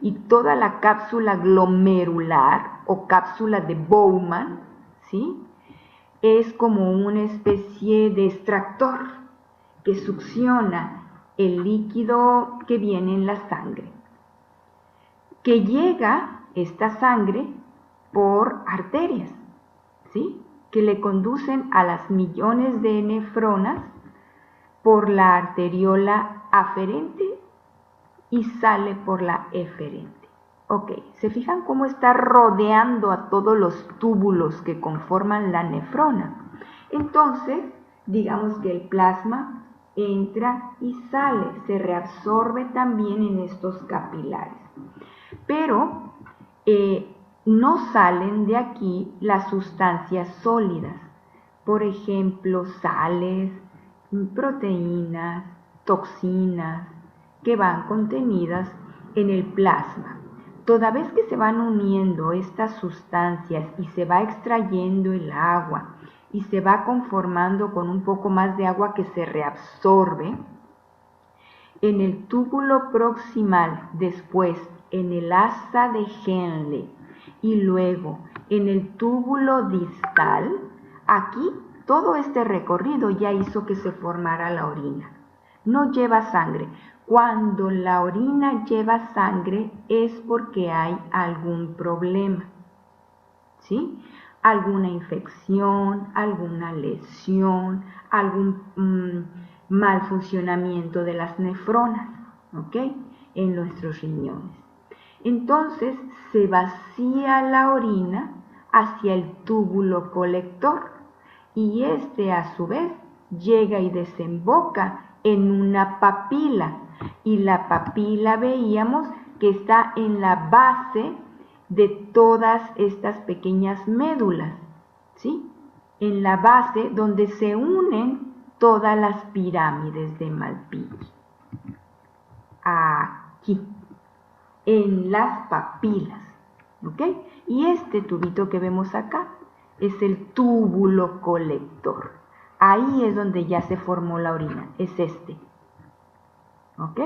S1: Y toda la cápsula glomerular o cápsula de Bowman, ¿sí? Es como una especie de extractor que succiona el líquido que viene en la sangre, que llega esta sangre por arterias, ¿sí? Que le conducen a las millones de nefronas por la arteriola aferente y sale por la eferente. Ok, ¿se fijan cómo está rodeando a todos los túbulos que conforman la nefrona? Entonces, digamos que el plasma entra y sale, se reabsorbe también en estos capilares. Pero no salen de aquí las sustancias sólidas, por ejemplo, sales, proteínas, toxinas, que van contenidas en el plasma. Toda vez que se van uniendo estas sustancias y se va extrayendo el agua y se va conformando con un poco más de agua que se reabsorbe, en el túbulo proximal, después en el asa de Henle y luego en el túbulo distal, aquí todo este recorrido ya hizo que se formara la orina. No lleva sangre. Cuando la orina lleva sangre es porque hay algún problema, ¿sí? Alguna infección, alguna lesión, algún mal funcionamiento de las nefronas, ¿ok? En nuestros riñones. Entonces se vacía la orina hacia el túbulo colector y este a su vez llega y desemboca en una papila, y la papila veíamos que está en la base de todas estas pequeñas médulas, ¿sí? En la base donde se unen todas las pirámides de Malpighi. Aquí, en las papilas, ¿ok? Y este tubito que vemos acá es el túbulo colector. Ahí es donde ya se formó la orina, es este. ¿Ok?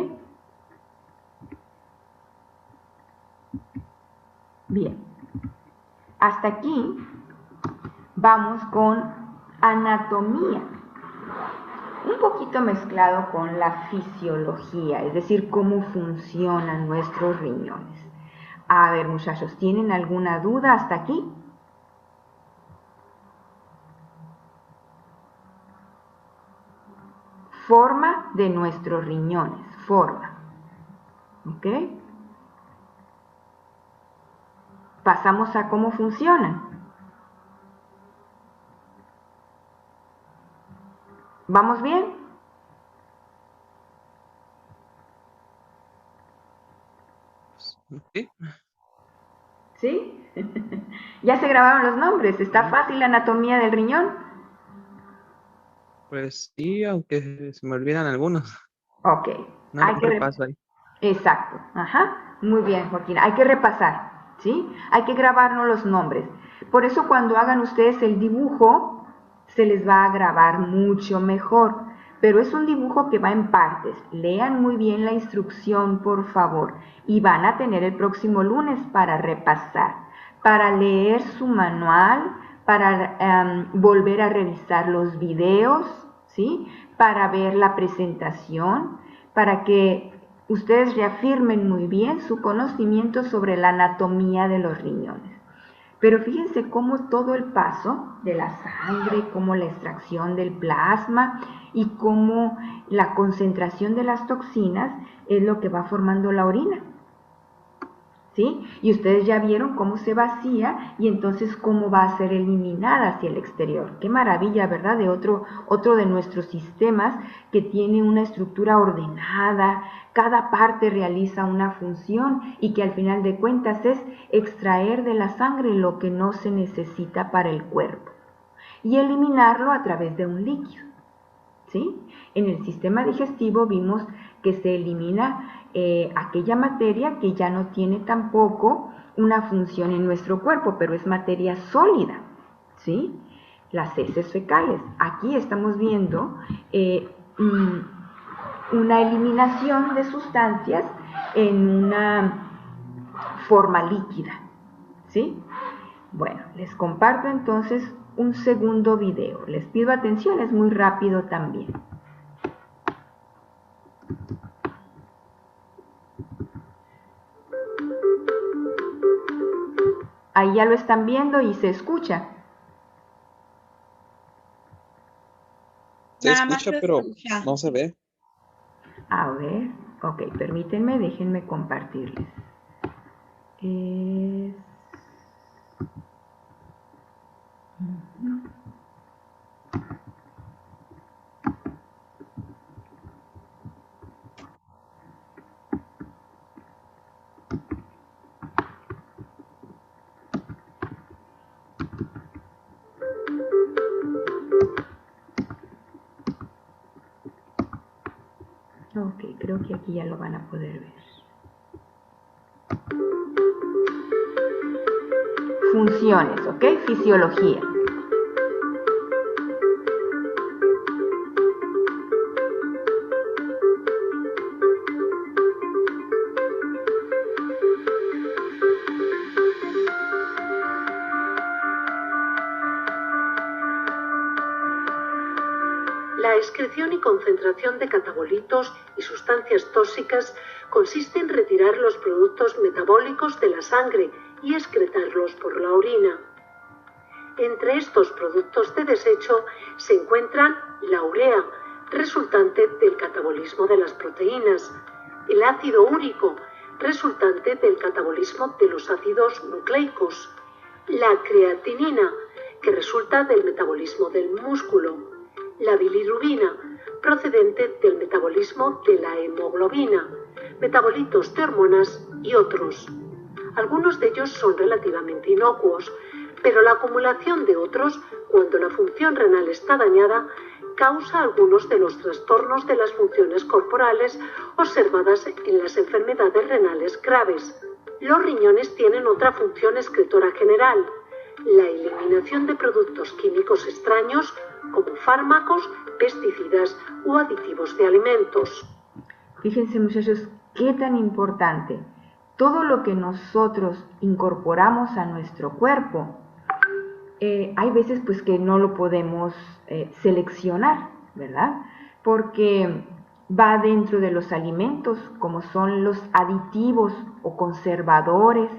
S1: Bien. Hasta aquí vamos con anatomía. Un poquito mezclado con la fisiología, es decir, cómo funcionan nuestros riñones. A ver, muchachos, ¿tienen alguna duda hasta aquí? Forma de nuestros riñones, forma. ¿Ok? Pasamos a cómo funcionan. ¿Vamos bien?
S2: Sí.
S1: ¿Sí? Ya se grabaron los nombres. ¿Está fácil la anatomía del riñón?
S2: Pues sí, aunque se me olvidan algunos.
S1: Ok.
S2: Un repaso ahí.
S1: Exacto. Ajá. Muy bien, Joaquín. Hay que repasar, ¿sí? Hay que grabarnos los nombres. Por eso cuando hagan ustedes el dibujo, se les va a grabar mucho mejor. Pero es un dibujo que va en partes. Lean muy bien la instrucción, por favor. Y van a tener el próximo lunes para repasar, para leer su manual, para volver a revisar los videos, ¿sí? Para ver la presentación, para que ustedes reafirmen muy bien su conocimiento sobre la anatomía de los riñones. Pero fíjense cómo todo el paso de la sangre, cómo la extracción del plasma y cómo la concentración de las toxinas es lo que va formando la orina. ¿Sí? Y ustedes ya vieron cómo se vacía y entonces cómo va a ser eliminada hacia el exterior. Qué maravilla, ¿verdad? De otro de nuestros sistemas que tiene una estructura ordenada, cada parte realiza una función y que al final de cuentas es extraer de la sangre lo que no se necesita para el cuerpo y eliminarlo a través de un líquido. ¿Sí? En el sistema digestivo vimos que se elimina aquella materia que ya no tiene tampoco una función en nuestro cuerpo, pero es materia sólida, ¿sí? Las heces fecales. Aquí estamos viendo una eliminación de sustancias en una forma líquida, ¿sí? Bueno, les comparto entonces un segundo video. Les pido atención, es muy rápido también. Ahí ya lo están viendo y se escucha.
S2: Se escucha, pero no se ve.
S1: A ver, ok, permítanme, déjenme compartirles. Ok, creo que aquí ya lo van a poder ver. Funciones, ok, fisiología.
S3: La excreción y concentración de catabolitos y sustancias tóxicas consiste en retirar los productos metabólicos de la sangre y excretarlos por la orina. Entre estos productos de desecho se encuentran la urea, resultante del catabolismo de las proteínas, el ácido úrico, resultante del catabolismo de los ácidos nucleicos, la creatinina, que resulta del metabolismo del músculo, la bilirrubina, procedente del metabolismo de la hemoglobina, metabolitos de hormonas y otros. Algunos de ellos son relativamente inocuos, pero la acumulación de otros, cuando la función renal está dañada, causa algunos de los trastornos de las funciones corporales observadas en las enfermedades renales graves. Los riñones tienen otra función excretora general, la eliminación de productos químicos extraños como fármacos, pesticidas o aditivos de alimentos.
S1: Fíjense, muchachos, qué tan importante. todo lo que nosotros incorporamos a nuestro cuerpo, hay veces pues que no lo podemos seleccionar, ¿verdad? Porque va dentro de los alimentos, como son los aditivos o conservadores,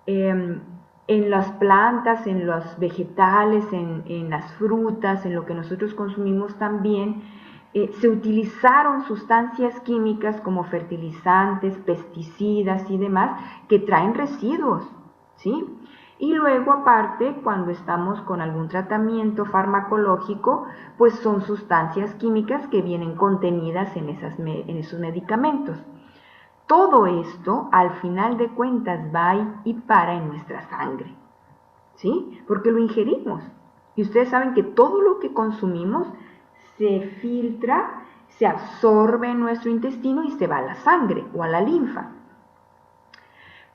S1: en las plantas, en los vegetales, en las frutas, en lo que nosotros consumimos también, se utilizaron sustancias químicas como fertilizantes, pesticidas y demás que traen residuos, ¿sí? Y luego aparte, cuando estamos con algún tratamiento farmacológico, pues son sustancias químicas que vienen contenidas en esos medicamentos. Todo esto, al final de cuentas, va y para en nuestra sangre, ¿sí? Porque lo ingerimos. Y ustedes saben que todo lo que consumimos se filtra, se absorbe en nuestro intestino y se va a la sangre o a la linfa.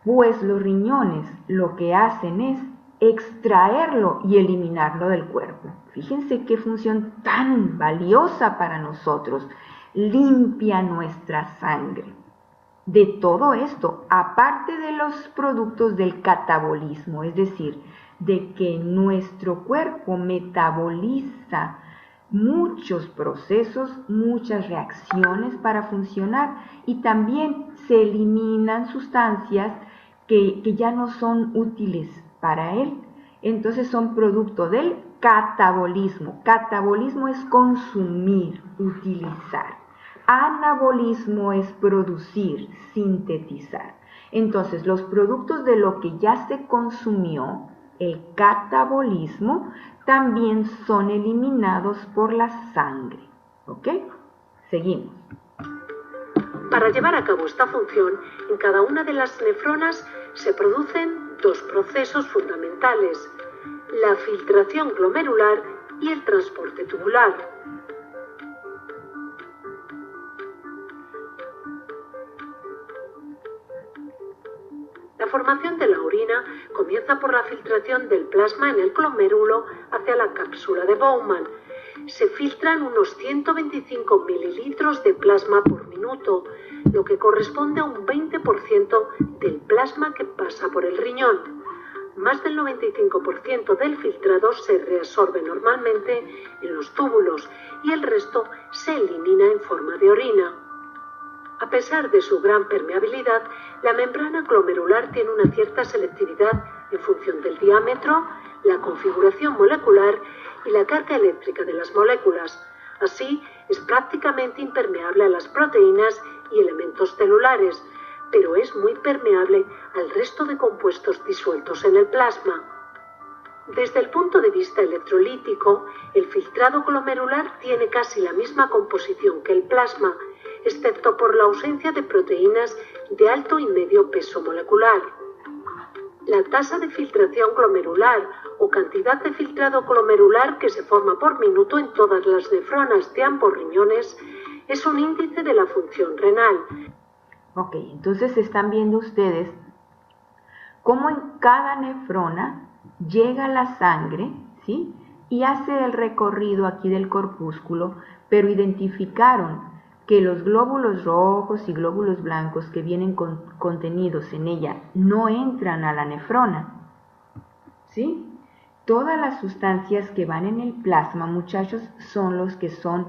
S1: Pues los riñones lo que hacen es extraerlo y eliminarlo del cuerpo. Fíjense qué función tan valiosa para nosotros. Limpia nuestra sangre. De todo esto, aparte de los productos del catabolismo, es decir, de que nuestro cuerpo metaboliza muchos procesos, muchas reacciones para funcionar, y también se eliminan sustancias que ya no son útiles para él. Entonces son producto del catabolismo. Catabolismo es consumir, utilizar. Anabolismo es producir, sintetizar. Entonces, los productos de lo que ya se consumió, el catabolismo, también son eliminados por la sangre. ¿Ok? Seguimos.
S3: Para llevar a cabo esta función, en cada una de las nefronas se producen dos procesos fundamentales: la filtración glomerular y el transporte tubular. La formación de la orina comienza por la filtración del plasma en el glomérulo hacia la cápsula de Bowman. Se filtran unos 125 mililitros de plasma por minuto, lo que corresponde a un 20% del plasma que pasa por el riñón. Más del 95% del filtrado se reabsorbe normalmente en los túbulos y el resto se elimina en forma de orina. A pesar de su gran permeabilidad, la membrana glomerular tiene una cierta selectividad en función del diámetro, la configuración molecular y la carga eléctrica de las moléculas. Así, es prácticamente impermeable a las proteínas y elementos celulares, pero es muy permeable al resto de compuestos disueltos en el plasma. Desde el punto de vista electrolítico, el filtrado glomerular tiene casi la misma composición que el plasma, excepto por la ausencia de proteínas de alto y medio peso molecular. La tasa de filtración glomerular o cantidad de filtrado glomerular que se forma por minuto en todas las nefronas de ambos riñones es un índice de la función renal.
S1: Ok, entonces están viendo ustedes cómo en cada nefrona llega la sangre, ¿sí? Y hace el recorrido aquí del corpúsculo, pero identificaron que los glóbulos rojos y glóbulos blancos que vienen contenidos en ella no entran a la nefrona, ¿sí? Todas las sustancias que van en el plasma, muchachos, son los que son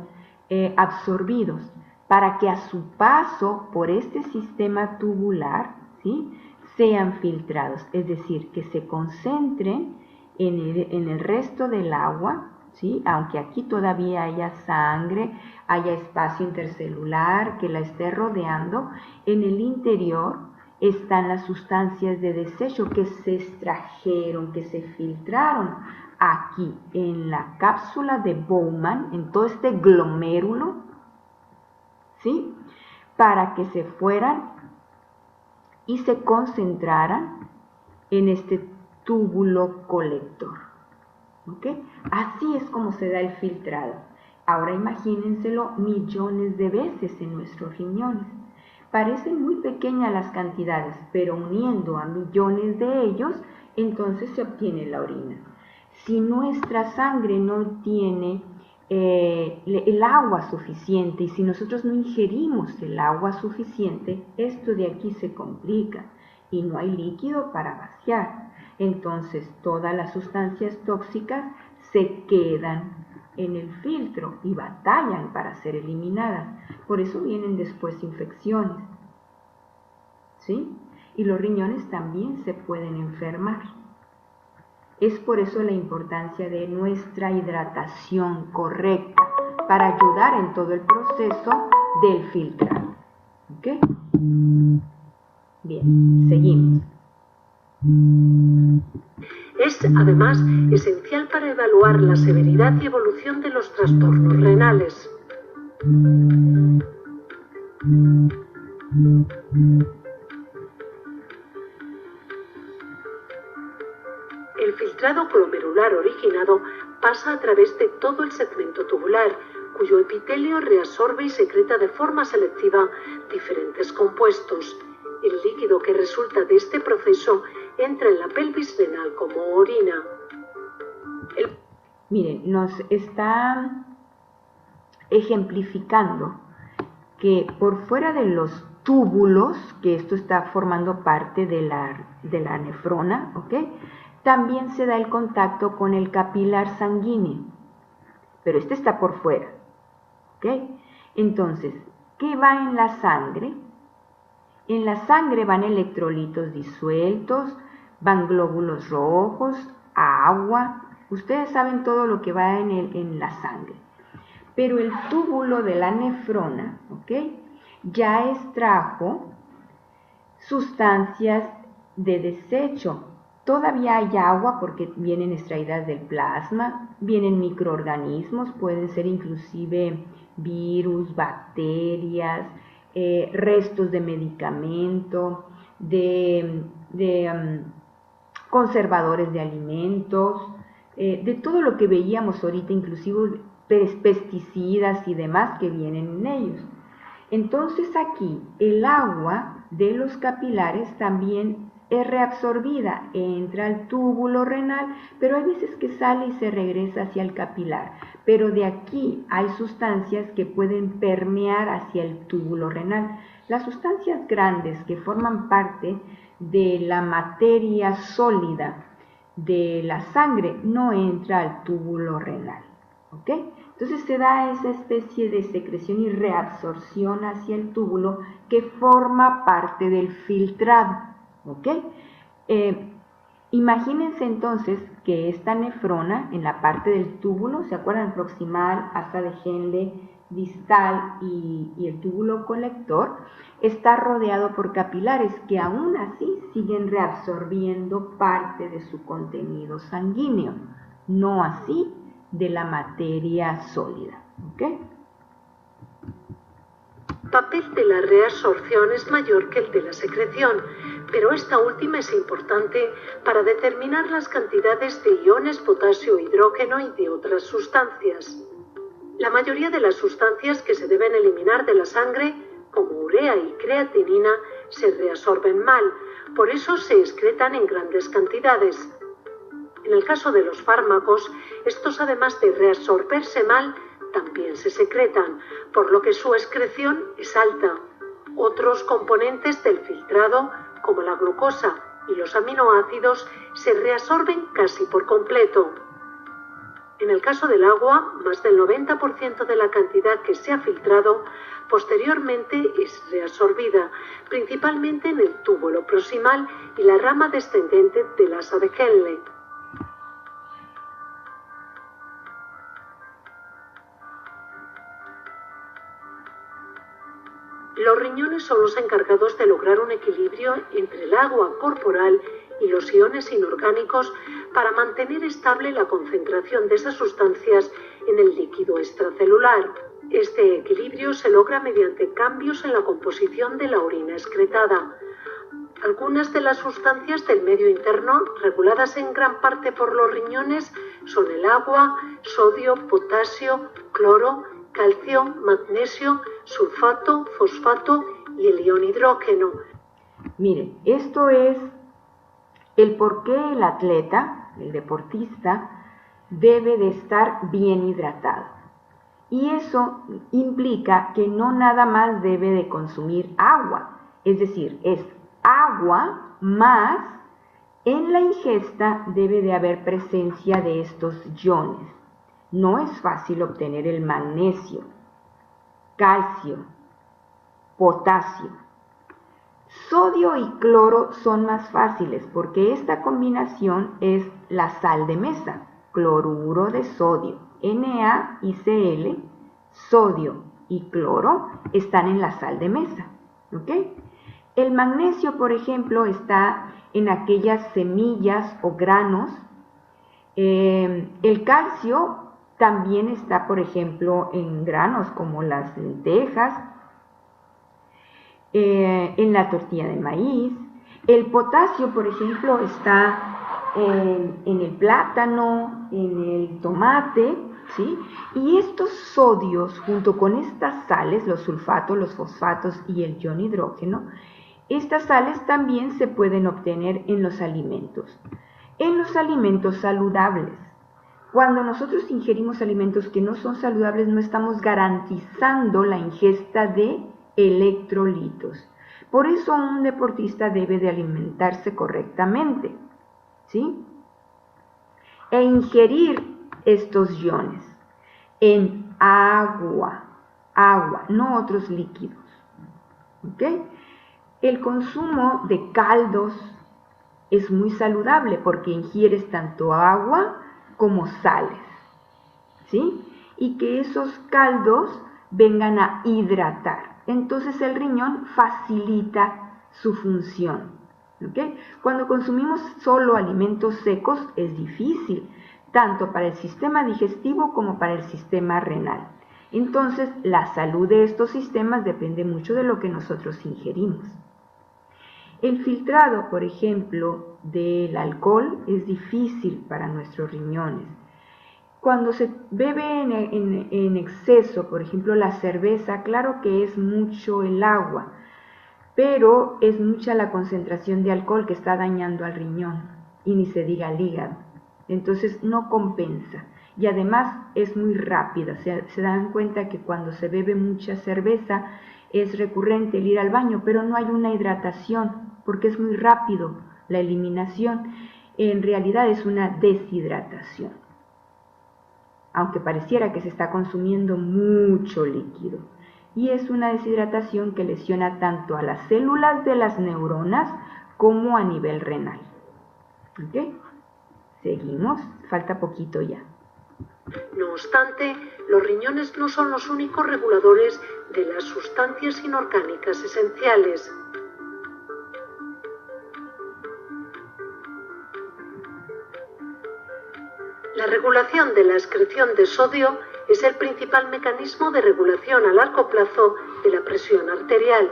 S1: absorbidos para que a su paso por este sistema tubular, ¿sí?, sean filtrados, es decir, que se concentren en el resto del agua, ¿sí?, aunque aquí todavía haya sangre, haya espacio intercelular que la esté rodeando, en el interior están las sustancias de desecho que se extrajeron, que se filtraron aquí en la cápsula de Bowman, en todo este glomérulo, ¿sí?, para que se fueran y se concentraran en este túbulo colector. ¿Ok? Así es como se da el filtrado. Ahora imagínenselo millones de veces en nuestros riñones. Parecen muy pequeñas las cantidades, pero uniendo a millones de ellos, entonces se obtiene la orina. Si nuestra sangre no tiene el agua suficiente, y si nosotros no ingerimos el agua suficiente, esto de aquí se complica y no hay líquido para vaciar. Entonces todas las sustancias tóxicas se quedan en el filtro y batallan para ser eliminadas. Por eso vienen después infecciones, ¿sí? Y los riñones también se pueden enfermar. Es por eso la importancia de nuestra hidratación correcta para ayudar en todo el proceso del filtrado. ¿Ok? Bien, seguimos.
S3: Es, además, esencial para evaluar la severidad y evolución de los trastornos renales. El filtrado glomerular originado pasa a través de todo el segmento tubular, cuyo epitelio reabsorbe y secreta de forma selectiva diferentes compuestos. El líquido que resulta de este proceso entra en la pelvis renal como orina.
S1: Miren, nos está ejemplificando que por fuera de los túbulos, que esto está formando parte de la nefrona, ¿ok?, también se da el contacto con el capilar sanguíneo, pero este está por fuera, ¿ok? Entonces, ¿qué va en la sangre? En la sangre van electrolitos disueltos, van glóbulos rojos, agua. Ustedes saben todo lo que va en la sangre. Pero el túbulo de la nefrona, ¿ok?, ya extrajo sustancias de desecho. Todavía hay agua porque vienen extraídas del plasma, vienen microorganismos, pueden ser inclusive virus, bacterias, restos de medicamento, de conservadores de alimentos, de todo lo que veíamos ahorita, inclusive pesticidas y demás que vienen en ellos. Entonces aquí el agua de los capilares también es reabsorbida, entra al túbulo renal, pero hay veces que sale y se regresa hacia el capilar. Pero de aquí hay sustancias que pueden permear hacia el túbulo renal. Las sustancias grandes que forman parte de la materia sólida de la sangre no entra al túbulo renal, ¿ok? Entonces se da esa especie de secreción y reabsorción hacia el túbulo que forma parte del filtrado. ¿Ok? Imagínense entonces que esta nefrona en la parte del túbulo, ¿se acuerdan? Proximal, asa de Henle, distal y el túbulo colector, está rodeado por capilares que aún así siguen reabsorbiendo parte de su contenido sanguíneo, no así de la materia sólida. ¿Ok?
S3: El papel de la reabsorción es mayor que el de la secreción, pero esta última es importante para determinar las cantidades de iones potasio, hidrógeno y de otras sustancias. La mayoría de las sustancias que se deben eliminar de la sangre, como urea y creatinina, se reabsorben mal, por eso se excretan en grandes cantidades. En el caso de los fármacos, estos además de reabsorberse mal, también se secretan, por lo que su excreción es alta. Otros componentes del filtrado, como la glucosa y los aminoácidos, se reabsorben casi por completo. En el caso del agua, más del 90% de la cantidad que se ha filtrado posteriormente es reabsorbida, principalmente en el túbulo proximal y la rama descendente del asa de Henle. Los riñones son los encargados de lograr un equilibrio entre el agua corporal y los iones inorgánicos para mantener estable la concentración de esas sustancias en el líquido extracelular. Este equilibrio se logra mediante cambios en la composición de la orina excretada. Algunas de las sustancias del medio interno, reguladas en gran parte por los riñones, son el agua, sodio, potasio, cloro, calcio, magnesio, sulfato, fosfato y el ion hidrógeno.
S1: Miren, esto es el por qué el atleta, el deportista, debe de estar bien hidratado. Y eso implica que no nada más debe de consumir agua, es decir, es agua más en la ingesta debe de haber presencia de estos iones. No es fácil obtener el magnesio, calcio, potasio. Sodio y cloro son más fáciles porque esta combinación es la sal de mesa, cloruro de sodio, NaCl, sodio y cloro están en la sal de mesa. ¿Ok? El magnesio, por ejemplo, está en aquellas semillas o granos. El calcio también está, por ejemplo, en granos como las lentejas, en la tortilla de maíz. El potasio, por ejemplo, está en el plátano, en el tomate, ¿sí? Y estos sodios, junto con estas sales, los sulfatos, los fosfatos y el ion hidrógeno, estas sales también se pueden obtener en los alimentos saludables. Cuando nosotros ingerimos alimentos que no son saludables, no estamos garantizando la ingesta de electrolitos. Por eso un deportista debe de alimentarse correctamente, ¿sí? E ingerir estos iones en agua, no otros líquidos. ¿Ok? El consumo de caldos es muy saludable porque ingieres tanto agua como sales, ¿sí? Y que esos caldos vengan a hidratar. Entonces el riñón facilita su función, ¿ok? Cuando consumimos solo alimentos secos es difícil, tanto para el sistema digestivo como para el sistema renal. Entonces la salud de estos sistemas depende mucho de lo que nosotros ingerimos. El filtrado, por ejemplo, del alcohol es difícil para nuestros riñones. Cuando se bebe en exceso, por ejemplo, la cerveza, claro que es mucho el agua, pero es mucha la concentración de alcohol que está dañando al riñón, y ni se diga al hígado. Entonces no compensa. Y además es muy rápida. Se dan cuenta que cuando se bebe mucha cerveza es recurrente el ir al baño, pero no hay una hidratación, porque es muy rápido la eliminación. En realidad es una deshidratación, aunque pareciera que se está consumiendo mucho líquido. Y es una deshidratación que lesiona tanto a las células de las neuronas como a nivel renal. ¿Ok? Seguimos, falta poquito ya.
S3: No obstante, los riñones no son los únicos reguladores de las sustancias inorgánicas esenciales. La regulación de la excreción de sodio es el principal mecanismo de regulación a largo plazo de la presión arterial.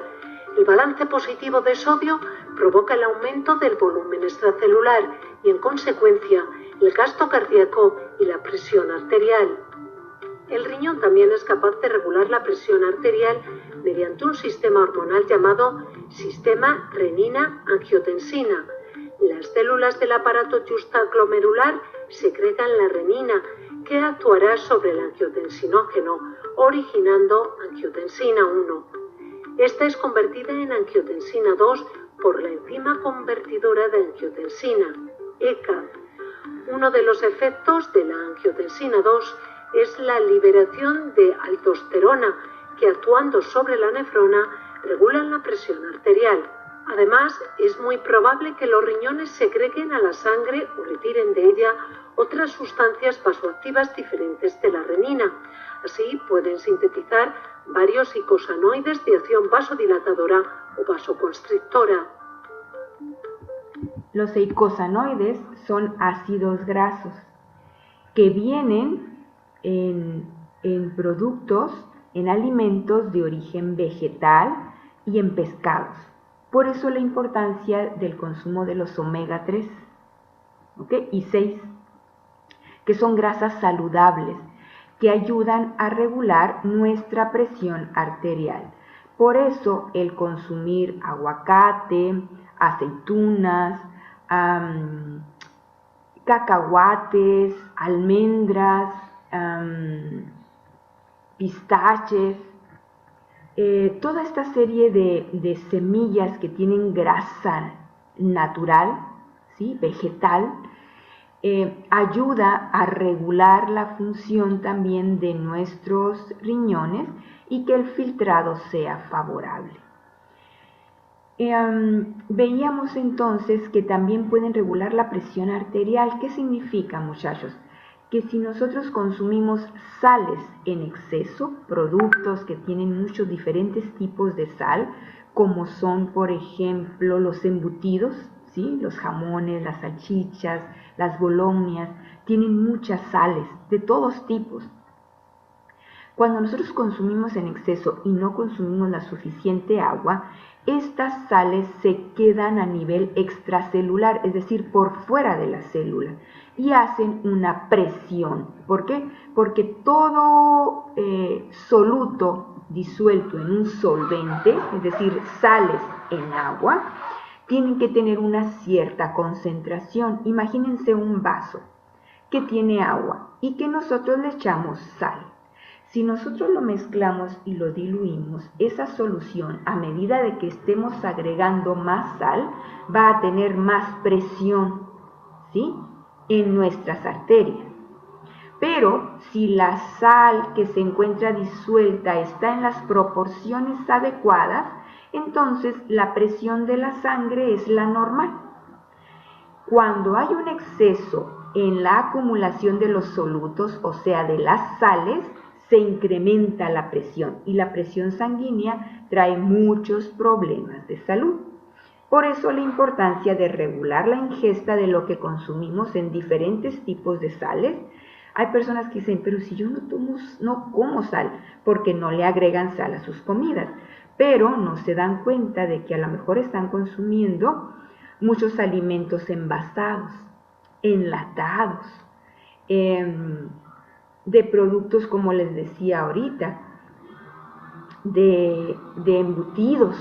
S3: El balance positivo de sodio provoca el aumento del volumen extracelular y, en consecuencia, el gasto cardíaco y la presión arterial. El riñón también es capaz de regular la presión arterial mediante un sistema hormonal llamado sistema renina-angiotensina. Las células del aparato justaglomerular secretan la renina, que actuará sobre el angiotensinógeno, originando angiotensina 1. Esta es convertida en angiotensina 2 por la enzima convertidora de angiotensina, ECA. Uno de los efectos de la angiotensina 2 es la liberación de aldosterona, que actuando sobre la nefrona regulan la presión arterial. Además, es muy probable que los riñones segreguen a la sangre o retiren de ella otras sustancias vasoactivas diferentes de la renina. Así pueden sintetizar varios icosanoides de acción vasodilatadora o vasoconstrictora.
S1: Los eicosanoides son ácidos grasos que vienen en productos, en alimentos de origen vegetal y en pescados. Por eso la importancia del consumo de los omega 3, ¿okay? Y 6, que son grasas saludables, que ayudan a regular nuestra presión arterial. Por eso el consumir aguacate, aceitunas, cacahuates, almendras, pistaches, toda esta serie de semillas que tienen grasa natural, ¿sí? Vegetal, ayuda a regular la función también de nuestros riñones y que el filtrado sea favorable. Veíamos entonces que también pueden regular la presión arterial. ¿Qué significa, muchachos? Que si nosotros consumimos sales en exceso, productos que tienen muchos diferentes tipos de sal, como son, por ejemplo, los embutidos, ¿sí? Los jamones, las salchichas, las bolognas, tienen muchas sales de todos tipos. Cuando nosotros consumimos en exceso y no consumimos la suficiente agua, estas sales se quedan a nivel extracelular, es decir, por fuera de la célula, y hacen una presión. ¿Por qué? Porque todo soluto disuelto en un solvente, es decir, sales en agua, tienen que tener una cierta concentración. Imagínense un vaso que tiene agua y que nosotros le echamos sal. Si nosotros lo mezclamos y lo diluimos, esa solución, a medida de que estemos agregando más sal, va a tener más presión, ¿sí?, en nuestras arterias. Pero si la sal que se encuentra disuelta está en las proporciones adecuadas, entonces la presión de la sangre es la normal. Cuando hay un exceso en la acumulación de los solutos, o sea, de las sales, se incrementa la presión y la presión sanguínea trae muchos problemas de salud. Por eso la importancia de regular la ingesta de lo que consumimos en diferentes tipos de sales. Hay personas que dicen, pero si yo no como sal, porque no le agregan sal a sus comidas, pero no se dan cuenta de que a lo mejor están consumiendo muchos alimentos envasados, enlatados, de productos, como les decía ahorita, de embutidos,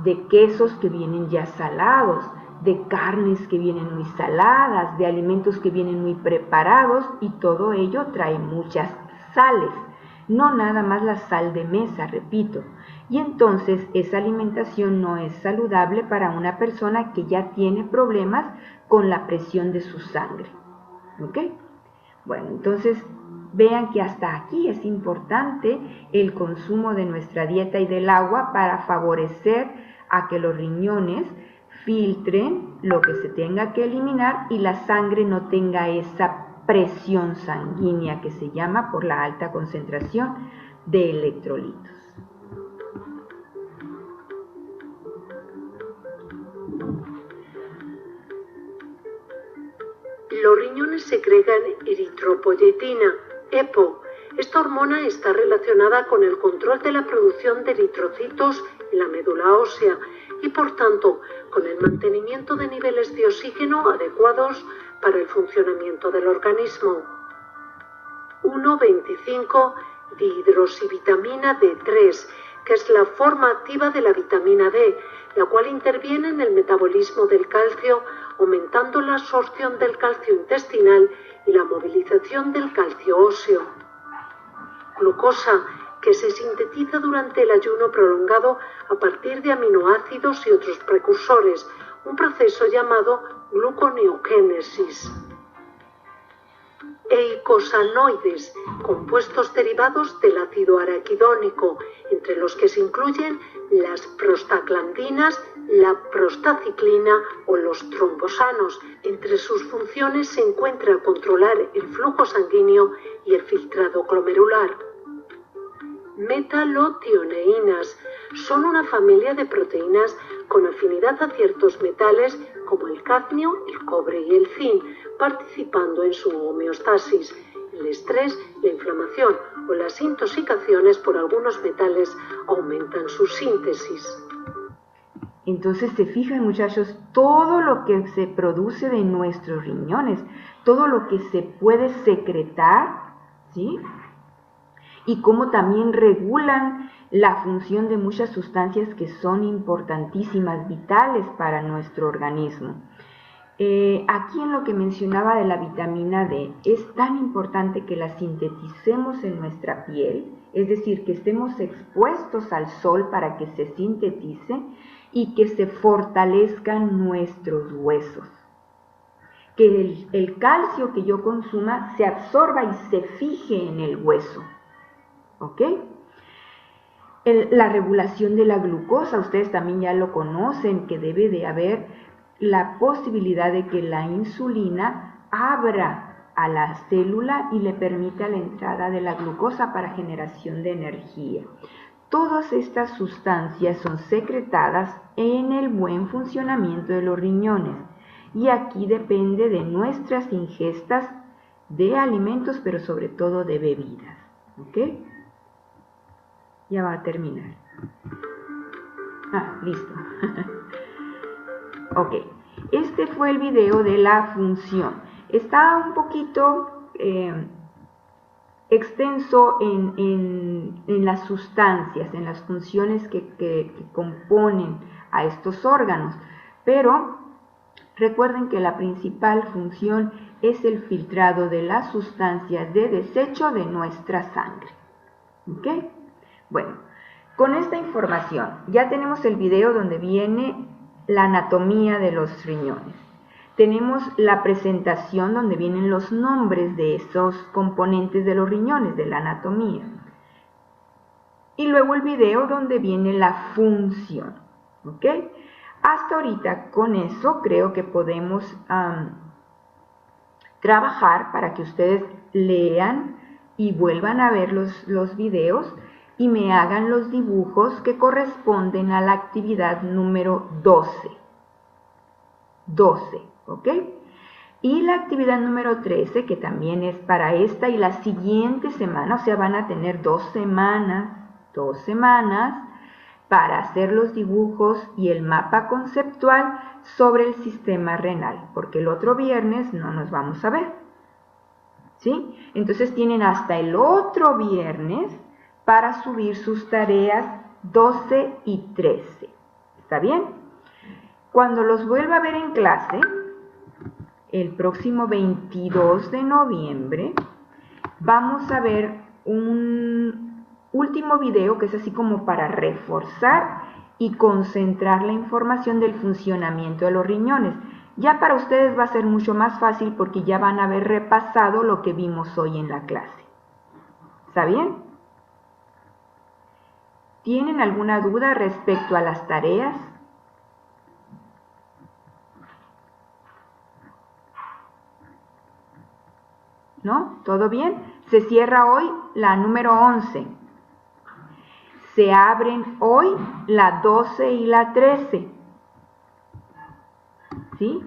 S1: de quesos que vienen ya salados, de carnes que vienen muy saladas, de alimentos que vienen muy preparados, y todo ello trae muchas sales, no nada más la sal de mesa, repito. Y entonces esa alimentación no es saludable para una persona que ya tiene problemas con la presión de su sangre. ¿Ok? Bueno, entonces vean que hasta aquí es importante el consumo de nuestra dieta y del agua para favorecer a que los riñones filtren lo que se tenga que eliminar y la sangre no tenga esa presión sanguínea que se llama por la alta concentración de electrolitos.
S3: Los riñones secretan eritropoyetina, EPO. Esta hormona está relacionada con el control de la producción de eritrocitos en la médula ósea y, por tanto, con el mantenimiento de niveles de oxígeno adecuados para el funcionamiento del organismo. 1,25 dihidroxivitamina D3, que es la forma activa de la vitamina D, la cual interviene en el metabolismo del calcio, aumentando la absorción del calcio intestinal y la movilización del calcio óseo. Glucosa, que se sintetiza durante el ayuno prolongado a partir de aminoácidos y otros precursores, un proceso llamado gluconeogénesis. Eicosanoides, compuestos derivados del ácido araquidónico, entre los que se incluyen las prostaglandinas, la prostaciclina o los trombosanos. Entre sus funciones se encuentra controlar el flujo sanguíneo y el filtrado glomerular. Metalotioneínas son una familia de proteínas con afinidad a ciertos metales como el cadmio, el cobre y el zinc, participando en su homeostasis. El estrés, la inflamación o las intoxicaciones por algunos metales aumentan su síntesis.
S1: Entonces se fijan, muchachos, todo lo que se produce de nuestros riñones, todo lo que se puede secretar, ¿sí?, y cómo también regulan la función de muchas sustancias que son importantísimas, vitales para nuestro organismo. Aquí en lo que mencionaba de la vitamina D, es tan importante que la sinteticemos en nuestra piel, es decir, que estemos expuestos al sol para que se sintetice y que se fortalezcan nuestros huesos. Que el calcio que yo consuma se absorba y se fije en el hueso. ¿Ok? La regulación de la glucosa, ustedes también ya lo conocen, que debe de haber la posibilidad de que la insulina abra a la célula y le permita la entrada de la glucosa para generación de energía. Todas estas sustancias son secretadas en el buen funcionamiento de los riñones y aquí depende de nuestras ingestas de alimentos, pero sobre todo de bebidas. ¿Ok? Ya va a terminar. Listo. Ok, este fue el video de la función. Está un poquito extenso en las sustancias, en las funciones que componen a estos órganos, pero recuerden que la principal función es el filtrado de las sustancias de desecho de nuestra sangre. ¿Ok? Bueno, con esta información ya tenemos el video donde viene la anatomía de los riñones. Tenemos la presentación donde vienen los nombres de esos componentes de los riñones, de la anatomía. Y luego el video donde viene la función. ¿Ok? Hasta ahorita con eso creo que podemos trabajar para que ustedes lean y vuelvan a ver los videos y me hagan los dibujos que corresponden a la actividad número 12. 12, ¿ok? Y la actividad número 13, que también es para esta y la siguiente semana, o sea, van a tener 2 semanas para hacer los dibujos y el mapa conceptual sobre el sistema renal, porque el otro viernes no nos vamos a ver, ¿sí? Entonces tienen hasta el otro viernes para subir sus tareas 12 y 13. ¿Está bien? Cuando los vuelva a ver en clase, el próximo 22 de noviembre, vamos a ver un último video que es así como para reforzar y concentrar la información del funcionamiento de los riñones. Ya para ustedes va a ser mucho más fácil porque ya van a haber repasado lo que vimos hoy en la clase. ¿Está bien? ¿Tienen alguna duda respecto a las tareas? ¿No? ¿Todo bien? Se cierra hoy la número 11. Se abren hoy la 12 y la 13. ¿Sí?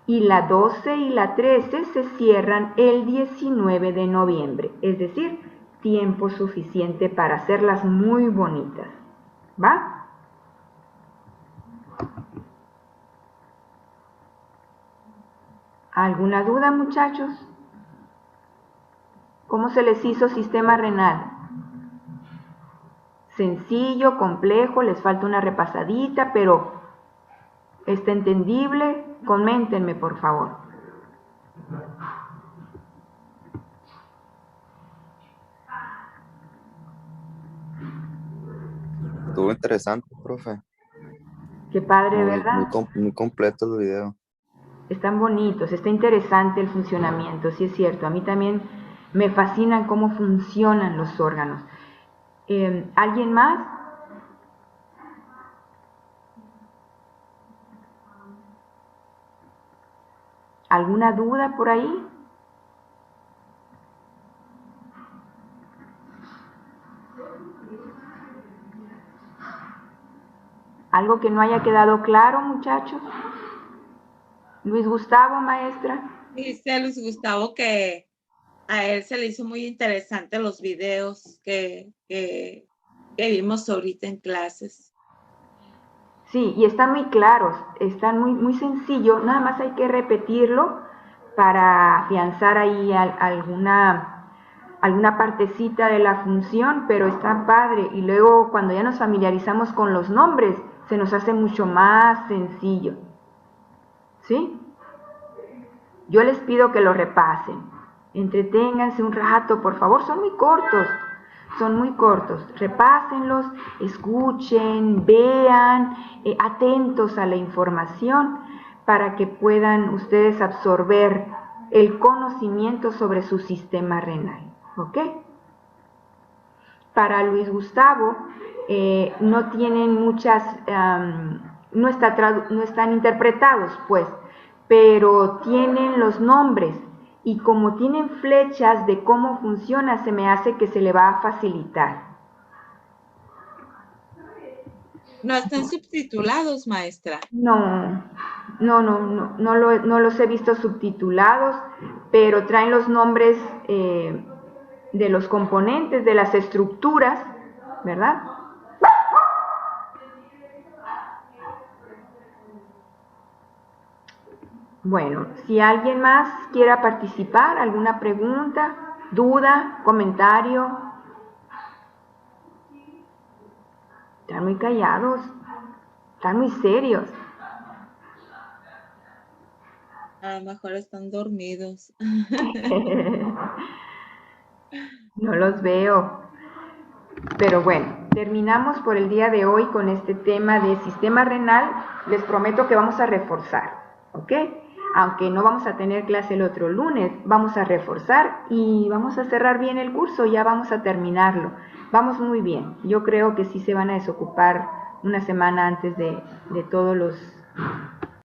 S1: Y la 12 y la 13 se cierran el 19 de noviembre. Es decir, tiempo suficiente para hacerlas muy bonitas. ¿Va? ¿Alguna duda, muchachos? ¿Cómo se les hizo sistema renal? Sencillo, complejo, les falta una repasadita, pero ¿está entendible? Coméntenme, por favor.
S2: Estuvo interesante, profe.
S1: Qué padre, ¿verdad?
S2: Muy completo el video.
S1: Están bonitos, está interesante el funcionamiento, sí es cierto. A mí también me fascinan cómo funcionan los órganos. ¿Alguien más? ¿Alguna duda por ahí? ¿Algo que no haya quedado claro, muchachos? Luis Gustavo, maestra.
S4: Dice Luis Gustavo que a él se le hizo muy interesante los videos que vimos ahorita en clases.
S1: Sí, y están muy claros, están muy sencillos, nada más hay que repetirlo para afianzar ahí alguna partecita de la función, pero está padre. Y luego cuando ya nos familiarizamos con los nombres, se nos hace mucho más sencillo. ¿Sí? Yo les pido que lo repasen. Entreténganse un rato, por favor, son muy cortos. Repásenlos, escuchen, vean, atentos a la información para que puedan ustedes absorber el conocimiento sobre su sistema renal, ¿ok? Para Luis Gustavo, no tienen muchas, no están interpretados, pues, pero tienen los nombres y como tienen flechas de cómo funciona, se me hace que se le va a facilitar.
S4: ¿No están subtitulados, maestra?
S1: No los he visto subtitulados, pero traen los nombres de los componentes, de las estructuras, ¿verdad? Bueno, si alguien más quiera participar, alguna pregunta, duda, comentario. Están muy callados, están muy serios.
S4: A lo mejor están dormidos.
S1: No los veo. Pero bueno, terminamos por el día de hoy con este tema de sistema renal. Les prometo que vamos a reforzar, ¿ok? Aunque no vamos a tener clase el otro lunes, vamos a reforzar y vamos a cerrar bien el curso, ya vamos a terminarlo. Vamos muy bien. Yo creo que sí se van a desocupar una semana antes de todos los